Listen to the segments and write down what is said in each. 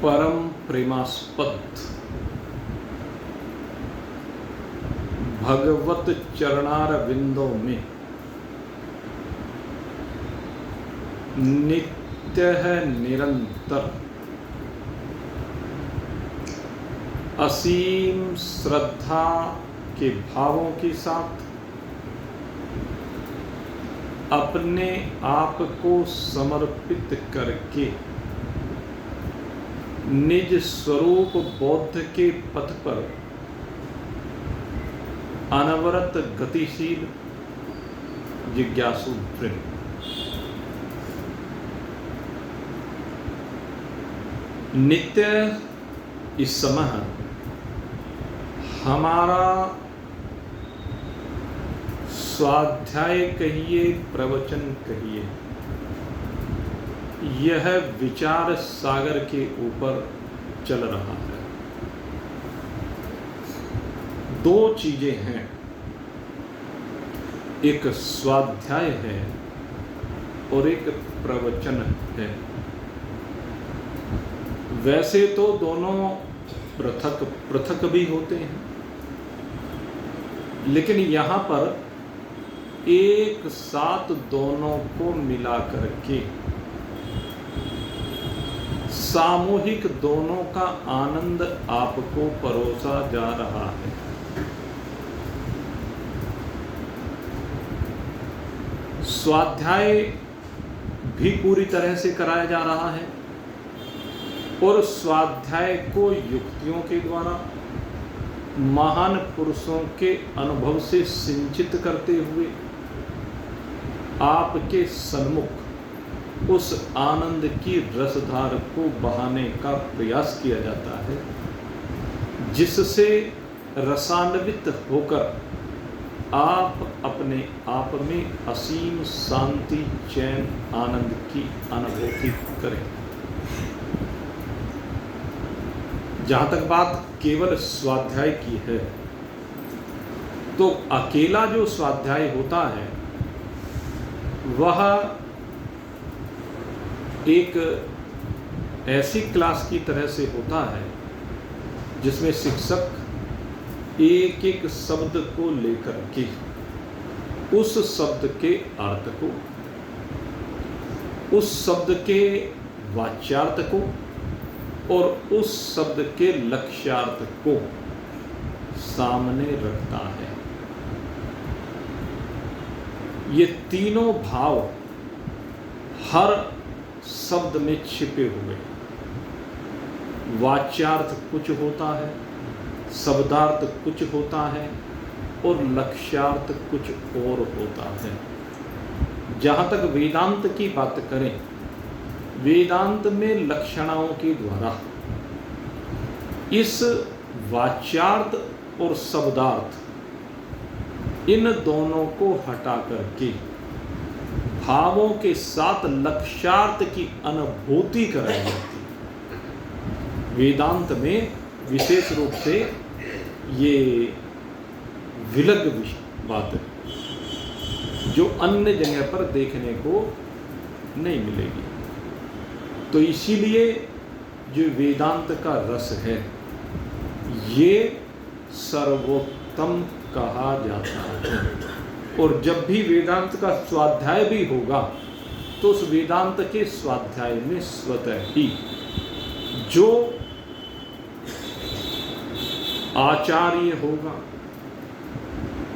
परम प्रेमास्पद भगवत चरणार विंदों में नित्य है निरंतर असीम श्रद्धा के भावों के साथ अपने आप को समर्पित करके निज स्वरूप बौद्ध के पथ पर अनवरत गतिशील जिज्ञासु वृंद, नित्य इस समय हमारा स्वाध्याय कहिए, प्रवचन कहिए, यह विचार सागर के ऊपर चल रहा है। दो चीजें हैं, एक स्वाध्याय है और एक प्रवचन है। वैसे तो दोनों पृथक पृथक भी होते हैं, लेकिन यहाँ पर एक साथ दोनों को मिलाकर के सामूहिक दोनों का आनंद आपको परोसा जा रहा है। स्वाध्याय भी पूरी तरह से कराया जा रहा है और स्वाध्याय को युक्तियों के द्वारा महान पुरुषों के अनुभव से सिंचित करते हुए आपके सन्मुख उस आनंद की रसधार को बहाने का प्रयास किया जाता है, जिससे रसान्वित होकर आप अपने आप में असीम शांति, चैन, आनंद की अनुभूति करें। जहाँ तक बात केवल स्वाध्याय की है, तो अकेला जो स्वाध्याय होता है वह एक ऐसी क्लास की तरह से होता है जिसमें शिक्षक एक एक शब्द को लेकर के उस शब्द के अर्थ को, उस शब्द के वाच्यार्थ को और उस शब्द के लक्ष्यार्थ को सामने रखता है। ये तीनों भाव हर शब्द में छिपे हुए। वाच्यार्थ कुछ होता है, शब्दार्थ कुछ होता है और लक्ष्यार्थ कुछ और होता है। जहाँ तक वेदांत की बात करें, वेदांत में लक्षणाओं के द्वारा इस वाच्यार्थ और शब्दार्थ, इन दोनों को हटा करके भावों के साथ लक्ष्यार्थ की अनुभूति कराई जाती है। वेदांत में विशेष रूप से ये विलग बात है जो अन्य जगह पर देखने को नहीं मिलेगी। तो इसीलिए जो वेदांत का रस है ये सर्वोत्तम कहा जाता है। और जब भी वेदांत का स्वाध्याय भी होगा तो उस वेदांत के स्वाध्याय में स्वतः ही जो आचार्य होगा,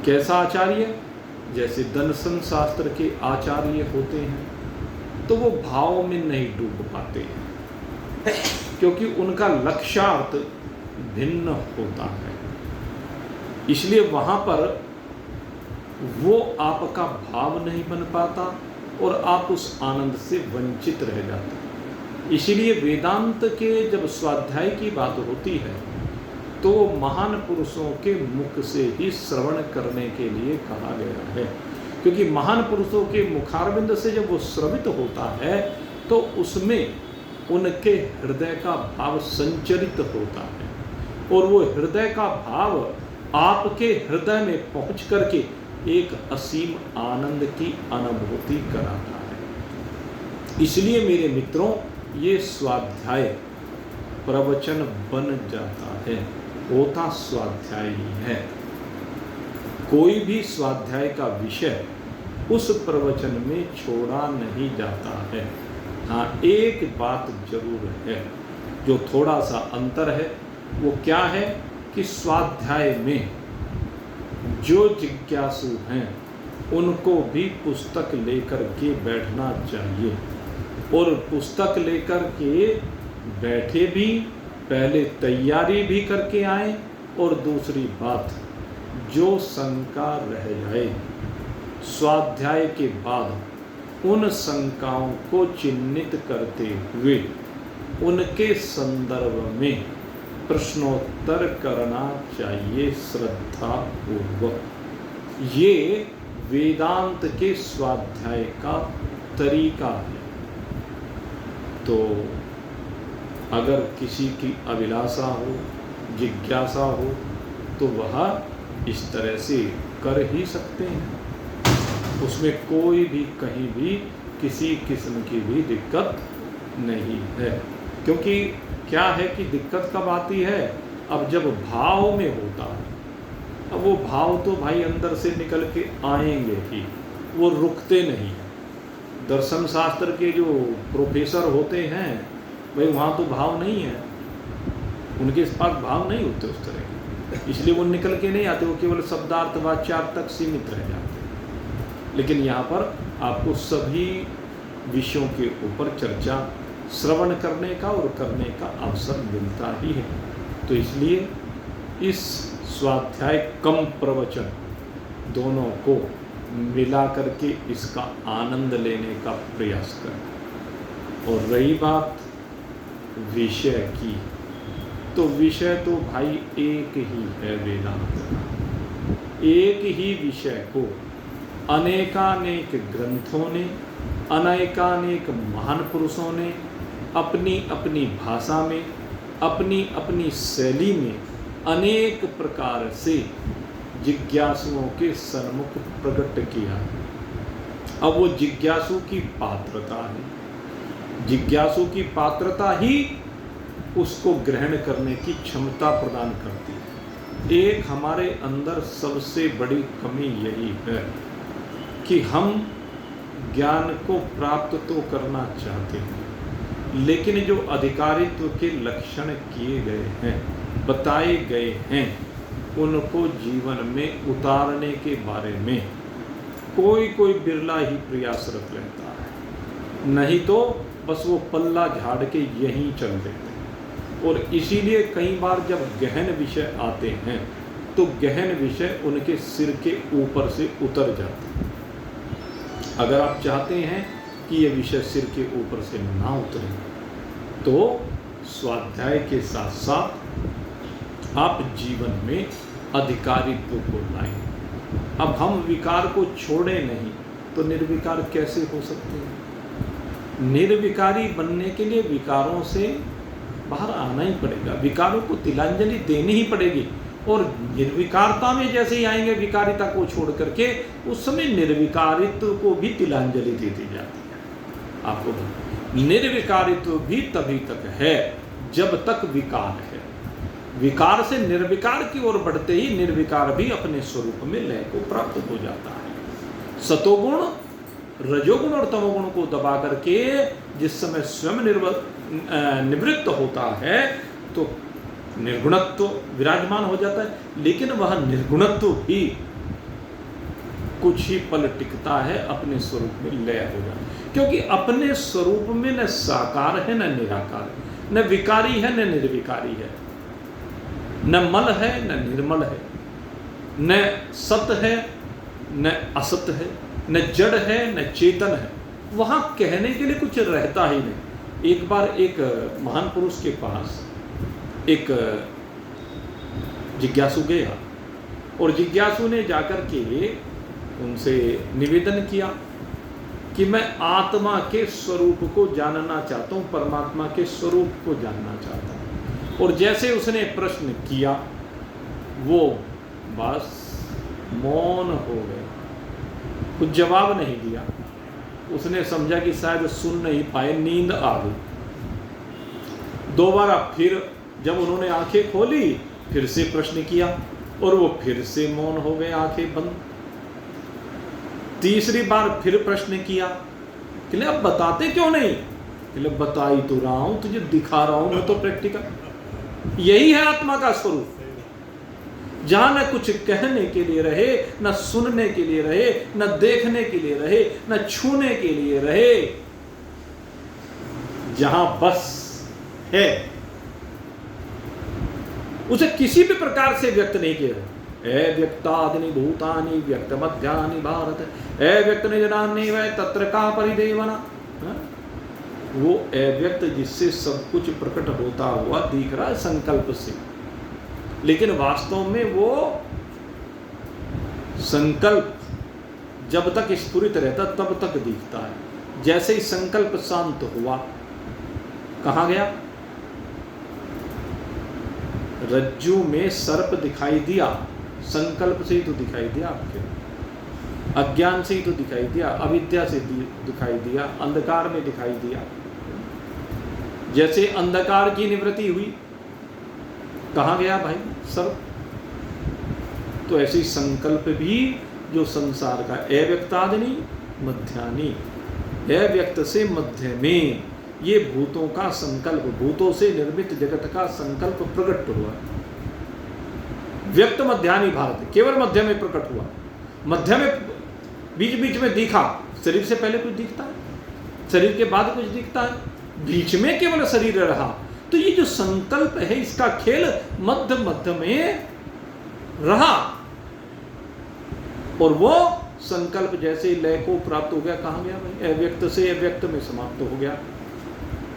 कैसा आचार्य, जैसे दर्शन शास्त्र के आचार्य होते हैं, तो वो भाव में नहीं डूब पाते हैं क्योंकि उनका लक्ष्यार्थ भिन्न होता है। इसलिए वहां पर वो आपका भाव नहीं बन पाता और आप उस आनंद से वंचित रह जाते हैं। इसलिए वेदांत के जब स्वाध्याय की बात होती है तो महान पुरुषों के मुख से ही श्रवण करने के लिए कहा गया है, क्योंकि महान पुरुषों के मुखारविंद से जब वो श्रवित होता है तो उसमें उनके हृदय का भाव संचरित होता है और वो हृदय का भाव आपके हृदय में पहुंच करके एक असीम आनंद की अनुभूति कराता है। इसलिए मेरे मित्रों, ये स्वाध्याय प्रवचन बन जाता है, होता स्वाध्याय ही है। कोई भी स्वाध्याय का विषय उस प्रवचन में छोड़ा नहीं जाता है। हाँ, एक बात जरूर है जो थोड़ा सा अंतर है, वो क्या है कि स्वाध्याय में जो जिज्ञासु हैं उनको भी पुस्तक लेकर के बैठना चाहिए, और पुस्तक लेकर के बैठे भी, पहले तैयारी भी करके आए, और दूसरी बात, जो शंका रह जाए स्वाध्याय के बाद उन शंकाओं को चिन्हित करते हुए उनके संदर्भ में प्रश्नोत्तर करना चाहिए श्रद्धा पूर्वक। ये वेदांत के स्वाध्याय का तरीका है। तो अगर किसी की अभिलाषा हो, जिज्ञासा हो, तो वह इस तरह से कर ही सकते हैं। उसमें कोई भी कहीं भी किसी किस्म की भी दिक्कत नहीं है, क्योंकि क्या है कि दिक्कत कब आती है, अब जब भाव में होता है। अब वो भाव तो भाई अंदर से निकल के आएंगे ही, वो रुकते नहीं हैं। दर्शन शास्त्र के जो प्रोफेसर होते हैं भाई, वहाँ तो भाव नहीं है, उनके पास भाव नहीं होते उस तरह के, इसलिए वो निकल के नहीं आते, वो केवल शब्दार्थ वाच्यार्थ तक सीमित रह जाते हैं। लेकिन यहाँ पर आपको सभी विषयों के ऊपर चर्चा श्रवण करने का और करने का अवसर मिलता ही है। तो इसलिए इस स्वाध्याय कम प्रवचन दोनों को मिला करके इसका आनंद लेने का प्रयास करें। और रही बात विषय की, तो विषय तो भाई एक ही है वेदांत का। एक ही विषय को अनेकानेक ग्रंथों ने, अनेकानेक महान पुरुषों ने अपनी अपनी भाषा में, अपनी अपनी शैली में अनेक प्रकार से जिज्ञासुओं के सन्मुख प्रकट किया। अब वो जिज्ञासु की पात्रता है, जिज्ञासु की पात्रता ही उसको ग्रहण करने की क्षमता प्रदान करती है। एक हमारे अंदर सबसे बड़ी कमी यही है कि हम ज्ञान को प्राप्त तो करना चाहते हैं, लेकिन जो अधिकारित्व के लक्षण किए गए हैं, बताए गए हैं, उनको जीवन में उतारने के बारे में कोई बिरला ही प्रयासरत रहता है, नहीं तो बस वो पल्ला झाड़ के यहीं चल देते हैं। और इसीलिए कई बार जब गहन विषय आते हैं तो गहन विषय उनके सिर के ऊपर से उतर जाते हैं। अगर आप चाहते हैं कि ये विषय सिर के ऊपर से ना उतरे, तो स्वाध्याय के साथ साथ आप जीवन में अधिकारित्व को लाएं। अब हम विकार को छोड़े नहीं तो निर्विकार कैसे हो सकते हैं? निर्विकारी बनने के लिए विकारों से बाहर आना ही पड़ेगा, विकारों को तिलांजलि देनी ही पड़ेगी। और निर्विकारता में जैसे ही आएंगे विकारिता को छोड़ करके, उस समय निर्विकारित्व को भी तिलांजलि दे दी जाती है। आपको निर्विकारित्व भी तभी तक है जब तक विकार है। विकार से निर्विकार की ओर बढ़ते ही निर्विकार भी अपने स्वरूप में लय को प्राप्त हो जाता है। सतोगुण, रजोगुण और तमोगुण को दबा करके जिस समय स्वयं निवृत्त होता है तो निर्गुणत्व विराजमान हो जाता है। लेकिन वह निर्गुणत्व भी कुछ ही पल टिकता है, अपने स्वरूप में लय हो जाता है। क्योंकि अपने स्वरूप में न साकार है न निराकार है, न विकारी है न निर्विकारी है, न मल है न निर्मल है, न सत है न असत है, न जड़ है न चेतन है। वहाँ कहने के लिए कुछ रहता ही नहीं। एक बार एक महान पुरुष के पास एक जिज्ञासु गया और जिज्ञासु ने जाकर के उनसे निवेदन किया कि मैं आत्मा के स्वरूप को जानना चाहता हूँ, परमात्मा के स्वरूप को जानना चाहता हूँ। और जैसे उसने प्रश्न किया वो बस मौन हो गए, कुछ जवाब नहीं दिया। उसने समझा कि शायद सुन नहीं पाए, नींद आ गई। दोबारा फिर जब उन्होंने आंखें खोली फिर से प्रश्न किया और वो फिर से मौन हो गए, आंखें बंद। तीसरी बार फिर प्रश्न किया कि अब बताते क्यों नहीं? कि बता ही तो रहा हूं, तुझे दिखा रहा हूं मैं तो प्रैक्टिकल। यही है आत्मा का स्वरूप, जहां न कुछ कहने के लिए रहे, न सुनने के लिए रहे, न देखने के लिए रहे, न छूने के लिए रहे, जहां बस है, उसे किसी भी प्रकार से व्यक्त नहीं किया। अव्यक्तादि भूतानि व्यक्त मध्यानि भारत, अव्यक्त निजनान्य वै तत्र का परिदेवना। वो अव्यक्त जिससे सब कुछ प्रकट होता हुआ दिख रहा है संकल्प से, लेकिन वास्तव में वो संकल्प जब तक स्फुरित रहता तब तक दिखता है। जैसे ही संकल्प शांत हुआ, कहाँ गया? रज्जू में सर्प दिखाई दिया, संकल्प से ही तो दिखाई दिया, आपके अज्ञान से ही तो दिखाई दिया, अविद्या से दिखाई दिया, अंधकार में दिखाई दिया। जैसे अंधकार की निवृत्ति हुई, कहाँ गया भाई? सर्प। तो ऐसे ही संकल्प भी जो संसार का अव्यक्तादि मध्यानि, अव्यक्त से मध्य में ये भूतों का संकल्प, भूतों से निर्मित जगत का संकल्प प्रकट हुआ। व्यक्त मध्यानि भारत, केवल मध्य में प्रकट हुआ। मध्य में बीच बीच में दिखा, शरीर से पहले कुछ दिखता है, शरीर के बाद कुछ दिखता है, बीच में केवल शरीर रहा। तो ये जो संकल्प है इसका खेल मध्य मध्य में रहा, और वो संकल्प जैसे लय को प्राप्त हो गया, कहाँ गया भाई? अव्यक्त से अव्यक्त में समाप्त हो गया।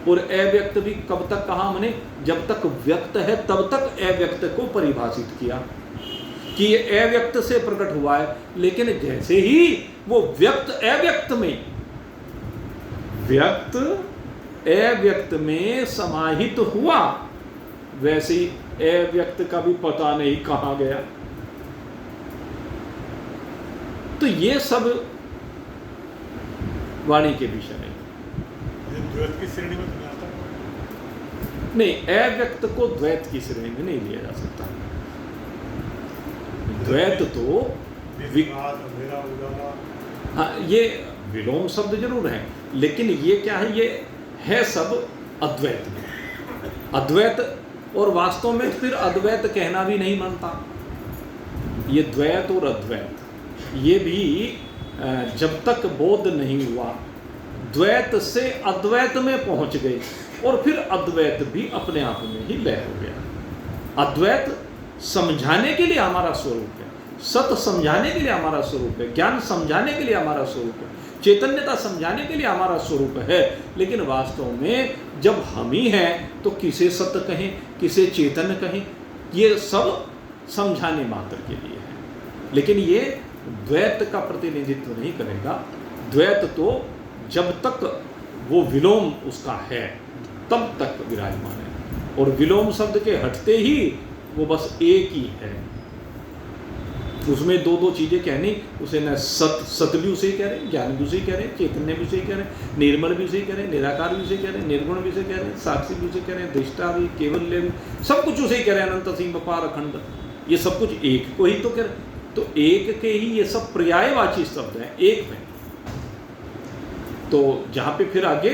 और अव्यक्त भी कब तक कहा? मैंने जब तक व्यक्त है तब तक अव्यक्त को परिभाषित किया कि ये अव्यक्त से प्रकट हुआ है, लेकिन जैसे ही वो व्यक्त अव्यक्त में, व्यक्त अव्यक्त में समाहित हुआ, वैसे ही अव्यक्त का भी पता नहीं कहाँ गया। तो ये सब वाणी के विषय में द्वैत की श्रेणी में नहीं आता। नहीं, अव्यक्त को द्वैत की श्रेणी में नहीं लिया जा सकता। द्वैत तो हाँ, ये विलोम शब्द जरूर है, लेकिन ये क्या है? ये है सब अद्वैत में। अद्वैत, और वास्तव में फिर अद्वैत कहना भी नहीं मानता। ये द्वैत और अद्वैत, ये भी जब तक बोध नहीं हुआ, द्वैत से अद्वैत में पहुंच गए, और फिर अद्वैत भी अपने आप में ही लय हो गया। अद्वैत समझाने के लिए हमारा स्वरूप है, सत्य समझाने के लिए हमारा स्वरूप है, ज्ञान समझाने के लिए हमारा स्वरूप है, चैतन्यता समझाने के लिए हमारा स्वरूप है। लेकिन वास्तव में जब हम ही हैं तो किसे सत्य कहें, किसे चेतन कहें? ये सब समझाने मात्र के लिए है, लेकिन ये द्वैत का प्रतिनिधित्व नहीं करेगा। द्वैत तो जब तक वो विलोम उसका है तब तक विराजमान है, और विलोम शब्द के हटते ही वो बस एक ही है। उसमें दो दो चीजें कहनी, उसे न सत भी उसे कह रहे, ज्ञान भी उसे कह रहे, चैतन्य भी उसे कह रहे, निर्मल भी उसे कह रहे, निराकार भी उसे कह रहे, निर्गुण भी उसे कह रहे, साक्षी भी उसे कह रहे, दृष्टा भी, केवल्य भी, सब कुछ उसे कह रहे हैं। अनंत असीम अपार अखंड, ये सब कुछ एक को ही तो कह रहे। तो एक के ही ये सब पर्यायवाची शब्द हैं, एक में। तो जहाँ पे फिर आगे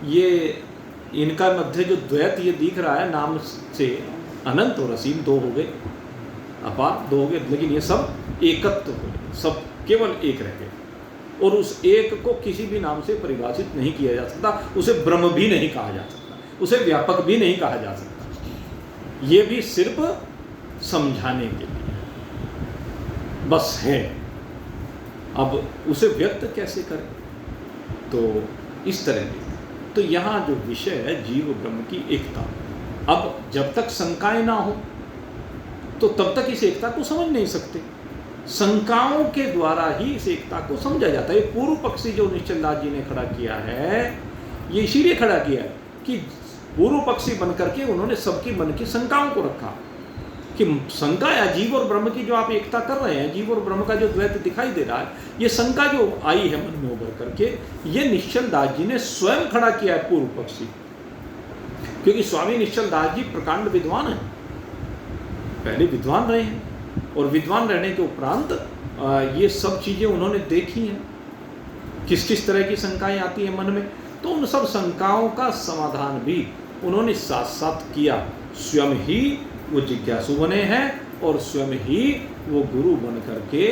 ये इनका मध्य जो द्वैत ये दिख रहा है, नाम से अनंत और असीम दो हो गए, अपार दो हो गए, लेकिन ये सब एकत्व हो गए, सब केवल एक रह गए। और उस एक को किसी भी नाम से परिभाषित नहीं किया जा सकता, उसे ब्रह्म भी नहीं कहा जा सकता, उसे व्यापक भी नहीं कहा जा सकता। ये भी सिर्फ समझाने के लिए बस है। अब उसे व्यक्त कैसे करें? तो इस तरह की, तो यहाँ जो विषय है जीव ब्रह्म की एकता, अब जब तक शंकाएं ना हो तो तब तक इस एकता को समझ नहीं सकते। शंकाओं के द्वारा ही इस एकता को समझा जाता है। पूर्व पक्षी जो निश्चल दास जी ने खड़ा किया है, ये इसीलिए खड़ा किया है कि पूर्व पक्षी बनकर के उन्होंने सबकी मन की शंकाओं को रखा कि शंका या जीव और ब्रह्म की जो आप एकता कर रहे हैं, जीव और ब्रह्म का जो द्वैत दिखाई दे रहा है, ये शंका जो आई है मन में उभर करके, ये निश्चल दास जी ने स्वयं खड़ा किया है पूर्व पक्षी। क्योंकि स्वामी निश्चल दास जी प्रकांड विद्वान हैं, पहले विद्वान रहे हैं, और विद्वान रहने के उपरांत ये सब चीज़ें उन्होंने देखी हैं, किस किस तरह की शंकाएं आती हैं मन में, तो उन सब शंकाओं का समाधान भी उन्होंने साथ साथ किया। स्वयं ही वो जिज्ञासु बने हैं और स्वयं ही वो गुरु बन करके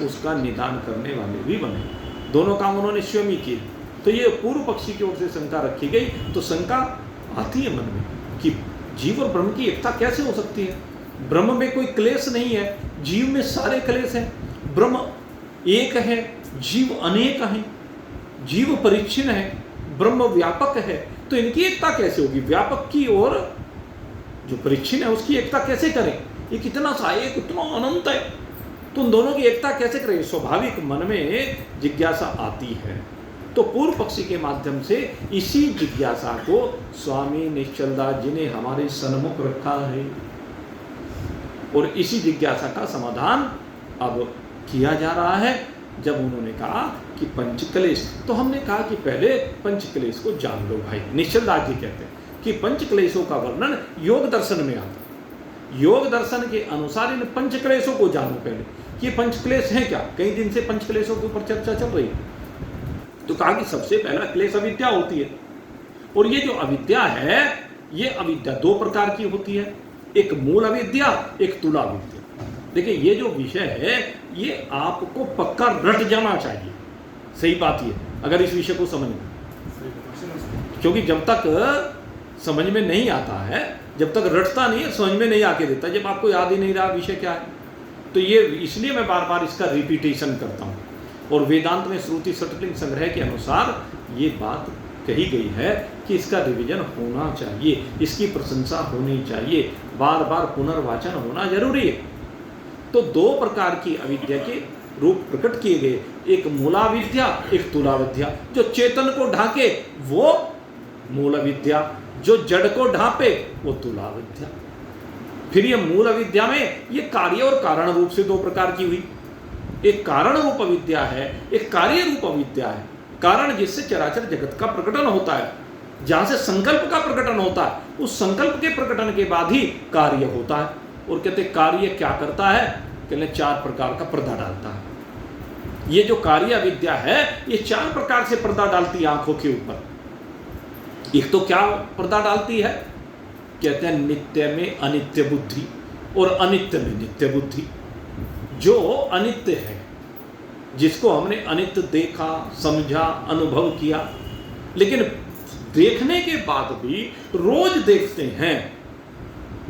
उसका निदान करने वाले भी बने, दोनों काम उन्होंने स्वयं ही किए। तो ये पूर्व पक्षी की ओर से शंका रखी गई, तो शंका आती है मन में कि जीव और ब्रह्म की एकता कैसे हो सकती है? ब्रह्म में कोई क्लेश नहीं है, जीव में सारे क्लेश हैं। ब्रह्म एक है, जीव अनेक हैं, जीव परिच्छिन्न है, ब्रह्म व्यापक है, तो इनकी एकता कैसे होगी? व्यापक की और जो परिच्छिन्न है उसकी एकता कैसे करें? ये कितना सा एक इतना अनंत है, तो उन दोनों की एकता कैसे करें? स्वाभाविक मन में जिज्ञासा आती है। तो पूर्व पक्षी के माध्यम से इसी जिज्ञासा को स्वामी निश्चल दास जी ने हमारे सन्मुख रखा है, और इसी जिज्ञासा का समाधान अब किया जा रहा है। जब उन्होंने कहा कि पंचक्लेश, तो हमने कहा कि पहले पंचक्लेश को जान लो भाई। निश्चल दास जी कहते हैं कि पंचक्लेशों का वर्णन योग दर्शन में आता है, योग दर्शन के अनुसार इन पंचक्लेशों को जानो पहले कि ये पंचक्लेश हैं क्या। कई दिन से पंचक्लेशों के ऊपर चर्चा चल रही है, तो कहा कि सबसे पहला क्लेश अविद्या होती है, और ये जो अविद्या है, ये अविद्या दो प्रकार की होती है, एक मूल अविद्या, एक तुला अविद्या। देखिए ये जो विषय है ये आपको पक्का रट जाना चाहिए, सही बात ये, अगर इस विषय को समझना, क्योंकि जब तक समझ में नहीं आता है, जब तक रटता नहीं है, समझ में नहीं आके देता, जब आपको याद ही नहीं रहा विषय क्या है, तो ये इसलिए मैं बार बार इसका रिपीटेशन करता हूँ। और वेदांत में श्रुति सटलिंग संग्रह के अनुसार ये बात कही गई है कि इसका रिवीजन होना चाहिए, इसकी प्रशंसा होनी चाहिए, बार बार पुनर्वाचन होना जरूरी है। तो दो प्रकार की अविद्या के रूप प्रकट किए गए, एक मूलाविद्या, एक तुलाविद्या। जो चेतन को ढांके वो मूल अविद्या, जो जड़ को ढांपे वो तुलाविद्या। फिर ये मूल अविद्या में ये कार्य और कारण रूप से दो प्रकार की हुई, एक कारण रूप अविद्या है, एक कार्य रूप अविद्या है। कारण जिससे चराचर जगत का प्रकटन होता है, जहां से संकल्प का प्रकटन होता है, उस संकल्प के प्रकटन के बाद ही कार्य होता है। और कहते कार्य क्या करता है? कहते चार प्रकार का पर्दा डालता है। ये जो कार्य अविद्या है ये चार प्रकार से पर्दा डालती है आंखों के ऊपर। एक तो क्या पर्दा डालती है? कहते हैं नित्य में अनित्य बुद्धि और अनित्य में नित्य बुद्धि। जो अनित्य है, जिसको हमने अनित्य देखा, समझा, अनुभव किया, लेकिन देखने के बाद भी रोज देखते हैं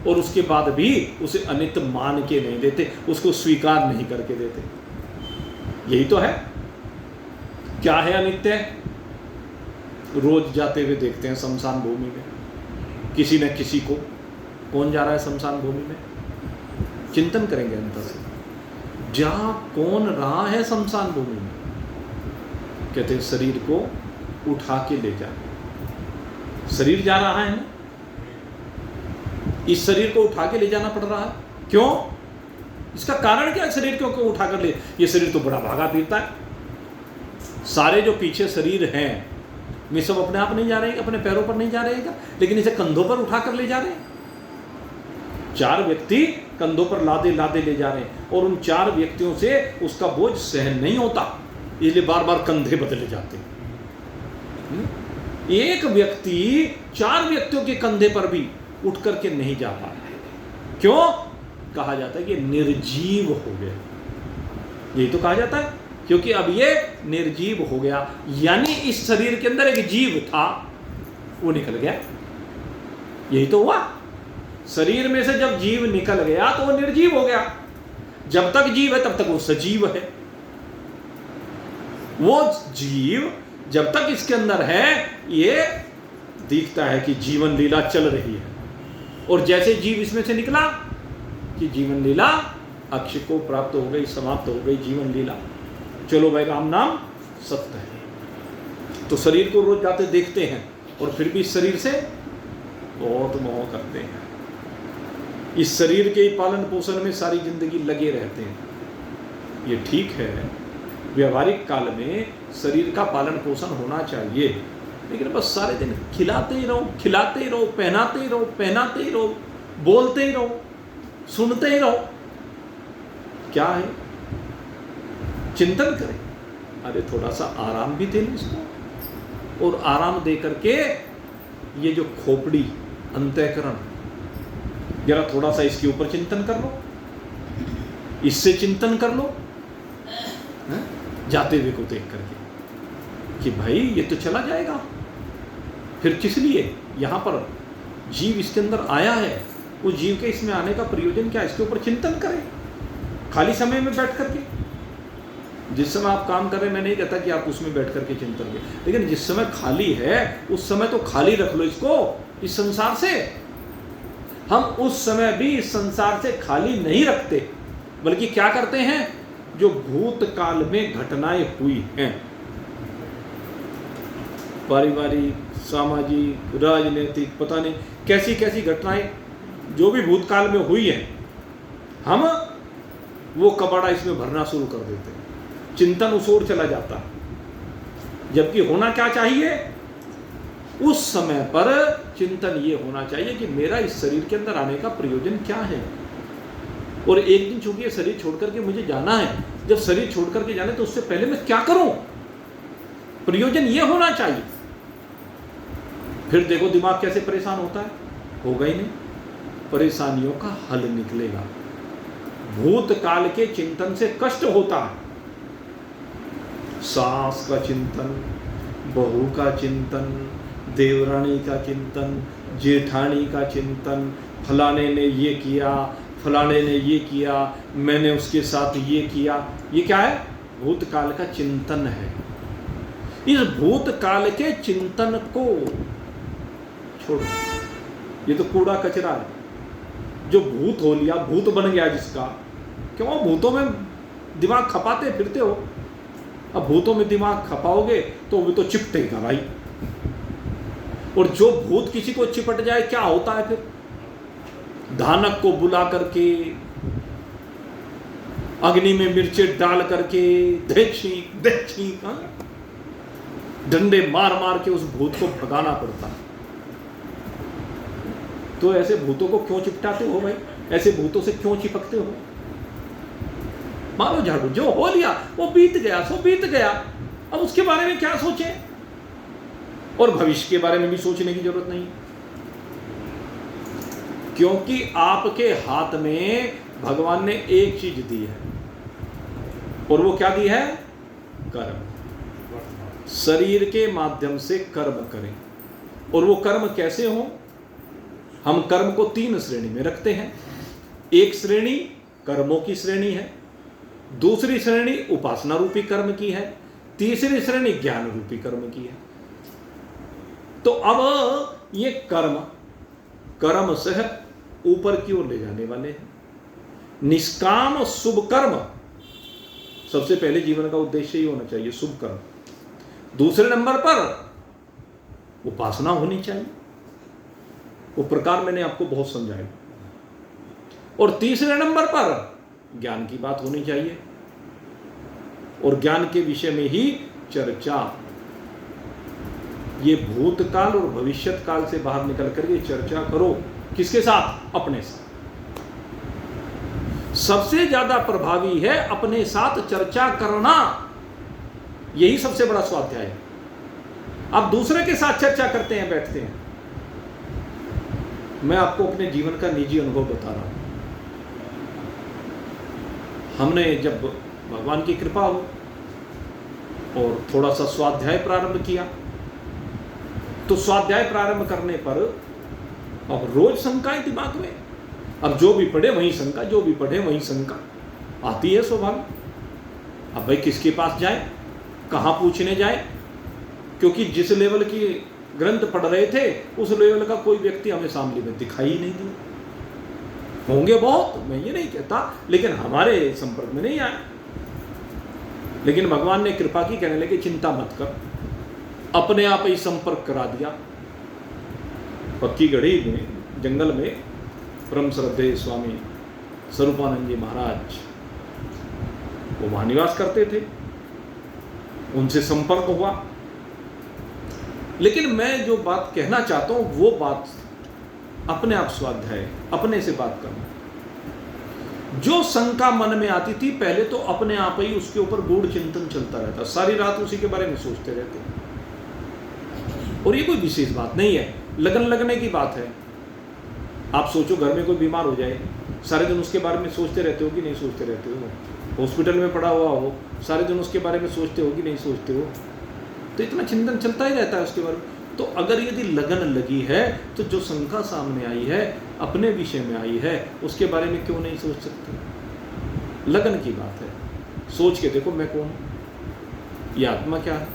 और उसके बाद भी उसे अनित्य मान के नहीं देते, उसको स्वीकार नहीं करके देते। यही तो है। क्या है अनित्य? रोज जाते हुए देखते हैं शमशान भूमि में, किसी न किसी को। कौन जा रहा है शमशान भूमि में? चिंतन करेंगे अंतर से, जा कौन रहा है शमशान भूमि में? कहते हैं शरीर को उठा के ले जा। शरीर जा रहा है ना, इस शरीर को उठा के ले जाना पड़ रहा है। क्यों? इसका कारण क्या है? शरीर क्यों उठा कर ले? ये शरीर तो बड़ा भागा फिरता है। सारे जो पीछे शरीर हैं वे सब अपने आप नहीं जा रहे हैं, अपने पैरों पर नहीं जा रहे हैं, लेकिन इसे कंधों पर उठा कर ले जा रहे हैं। चार व्यक्ति कंधों पर लादे लादे ले जा रहे हैं, और उन चार व्यक्तियों से उसका बोझ सहन नहीं होता, इसलिए बार बार कंधे बदले जाते हैं। एक व्यक्ति चार व्यक्तियों के कंधे पर भी उठ करके नहीं जा पा रहा। क्यों? कहा जाता है कि निर्जीव हो गया। यही तो कहा जाता है, क्योंकि अब ये निर्जीव हो गया, यानी इस शरीर के अंदर एक जीव था, वो निकल गया। यही तो हुआ। शरीर में से जब जीव निकल गया तो वो निर्जीव हो गया। जब तक जीव है तब तक वो सजीव है। वो जीव जब तक इसके अंदर है, ये दिखता है कि जीवन लीला चल रही है, और जैसे जीव इसमें से निकला कि जीवन लीला अक्ष को प्राप्त हो गई, समाप्त हो गई जीवन लीला। चलो भाई, राम नाम सत्य है। तो शरीर को रोज जाते देखते हैं, और फिर भी इस शरीर से बहुत मोह करते हैं। इस शरीर के पालन पोषण में सारी जिंदगी लगे रहते हैं। ये ठीक है, व्यवहारिक काल में शरीर का पालन पोषण होना चाहिए, लेकिन बस सारे दिन खिलाते ही रहो, खिलाते ही रहो, पहनाते ही रहो, पहनाते ही रहो, बोलते ही रहो, सुनते ही रहो। क्या है? चिंतन करें, अरे थोड़ा सा आराम भी दे लो इसको, और आराम दे करके ये जो खोपड़ी अंतःकरण, जरा थोड़ा सा इसके ऊपर चिंतन कर लो, इससे चिंतन कर लो, है? जाते हुए को देख करके कि भाई ये तो चला जाएगा, फिर किस लिए यहाँ पर जीव इसके अंदर आया है, उस जीव के इसमें आने का प्रयोजन क्या, इसके ऊपर चिंतन करें खाली समय में बैठ करके। जिस समय आप काम कर रहे हैं, मैं नहीं कहता कि आप उसमें बैठ करके चिंतन करें, लेकिन जिस समय खाली है उस समय तो खाली रख लो इसको, इस संसार से। हम उस समय भी इस संसार से खाली नहीं रखते, बल्कि क्या करते हैं, जो भूतकाल में घटनाएं हुई हैं, पारिवारिक, सामाजिक, राजनीतिक, पता नहीं कैसी कैसी घटनाएं जो भी भूतकाल में हुई है, हम वो कबाड़ा इसमें भरना शुरू कर देते हैं, चिंतन उस ओर चला जाता है। जबकि होना क्या चाहिए, उस समय पर चिंतन ये होना चाहिए कि मेरा इस शरीर के अंदर आने का प्रयोजन क्या है, और एक दिन चूंकि ये शरीर छोड़ करके मुझे जाना है, जब शरीर छोड़ करके जाने तो उससे पहले मैं क्या करूं, प्रयोजन ये होना चाहिए। फिर देखो दिमाग कैसे परेशान होता है, होगा ही नहीं, परेशानियों का हल निकलेगा। भूतकाल के चिंतन से कष्ट होता है, सास का चिंतन, बहू का चिंतन, देवरानी का चिंतन, जेठानी का चिंतन, फलाने ने ये किया, फलाने ने ये किया, मैंने उसके साथ ये किया, ये क्या है, भूतकाल का चिंतन है। इस भूतकाल के चिंतन को छोड़ो, ये तो कूड़ा कचरा है। जो भूत हो लिया, भूत बन गया जिसका, क्यों भूतों में दिमाग खपाते फिरते हो। अब भूतों में दिमाग खपाओगे तो वो तो चिपटेगा भाई, और जो भूत किसी को चिपट जाए क्या होता है फिर, धानक को बुला करके अग्नि में मिर्चे डाल करके देखी डंडे मार मार के उस भूत को भगाना पड़ता है। तो ऐसे भूतों को क्यों चिपटाते हो भाई, ऐसे भूतों से क्यों चिपकते हो। मारो झाड़ू, जो हो लिया वो बीत गया, सो बीत गया, अब उसके बारे में क्या सोचें, और भविष्य के बारे में भी सोचने की जरूरत नहीं, क्योंकि आपके हाथ में भगवान ने एक चीज दी है, और वो क्या दी है, कर्म। शरीर के माध्यम से कर्म करें, और वो कर्म कैसे हो, हम कर्म को 3 श्रेणी में रखते हैं। एक श्रेणी कर्मों की श्रेणी है, दूसरी श्रेणी उपासना रूपी कर्म की है, तीसरी श्रेणी ज्ञान रूपी कर्म की है। तो अब ये कर्म से ऊपर की ओर ले जाने वाले हैं। निष्काम शुभ कर्म, सबसे पहले जीवन का उद्देश्य ही होना चाहिए शुभ कर्म। दूसरे नंबर पर उपासना होनी चाहिए, वो प्रकार मैंने आपको बहुत समझाया। और तीसरे नंबर पर ज्ञान की बात होनी चाहिए, और ज्ञान के विषय में ही चर्चा। ये भूतकाल और भविष्यत काल से बाहर निकल करके चर्चा करो, किसके साथ, अपने साथ। सबसे ज्यादा प्रभावी है अपने साथ चर्चा करना, यही सबसे बड़ा स्वाध्याय है। आप दूसरे के साथ चर्चा करते हैं, बैठते हैं। मैं आपको अपने जीवन का निजी अनुभव बता रहा हूं। हमने जब भगवान की कृपा हो और थोड़ा सा स्वाध्याय प्रारंभ किया, तो स्वाध्याय प्रारंभ करने पर अब रोज शंकाएं दिमाग में, अब जो भी पढ़े वहीं शंका, जो भी पढ़े वहीं शंका आती है स्वाभाविक। अब भाई किसके पास जाए, कहाँ पूछने जाए, क्योंकि जिस लेवल की ग्रंथ पढ़ रहे थे उस लेवल का कोई व्यक्ति हमें सामने में दिखाई ही नहीं दिया। होंगे बहुत, मैं ये नहीं कहता, लेकिन हमारे संपर्क में नहीं आए। लेकिन भगवान ने कृपा की, कहने लगे चिंता मत कर, अपने आप ही संपर्क करा दिया। पक्की गढ़ी में जंगल में परम श्रद्धेय स्वामी स्वरूपानंद जी महाराज वो वहां निवास करते थे, उनसे संपर्क हुआ। लेकिन मैं जो बात कहना चाहता हूं वो बात अपने आप स्वाध्याय, अपने से बात करना। जो शंका मन में आती थी पहले तो अपने आप ही उसके ऊपर गूढ़ चिंतन चलता रहता, सारी रात उसी के बारे में सोचते रहते। और ये कोई विशेष बात नहीं है, लगन लगने की बात है। आप सोचो घर में कोई बीमार हो जाए, सारे दिन उसके बारे में सोचते रहते हो कि नहीं सोचते रहते हो? हॉस्पिटल में पड़ा हुआ हो, सारे दिन उसके बारे में सोचते हो कि नहीं सोचते हो? तो इतना चिंतन चलता ही रहता है उसके बारे में। तो अगर यदि लगन लगी है तो जो शंका सामने आई है, अपने विषय में आई है, उसके बारे में क्यों नहीं सोच सकते? लगन की बात है। सोच के देखो मैं कौन हूं, ये आत्मा क्या है,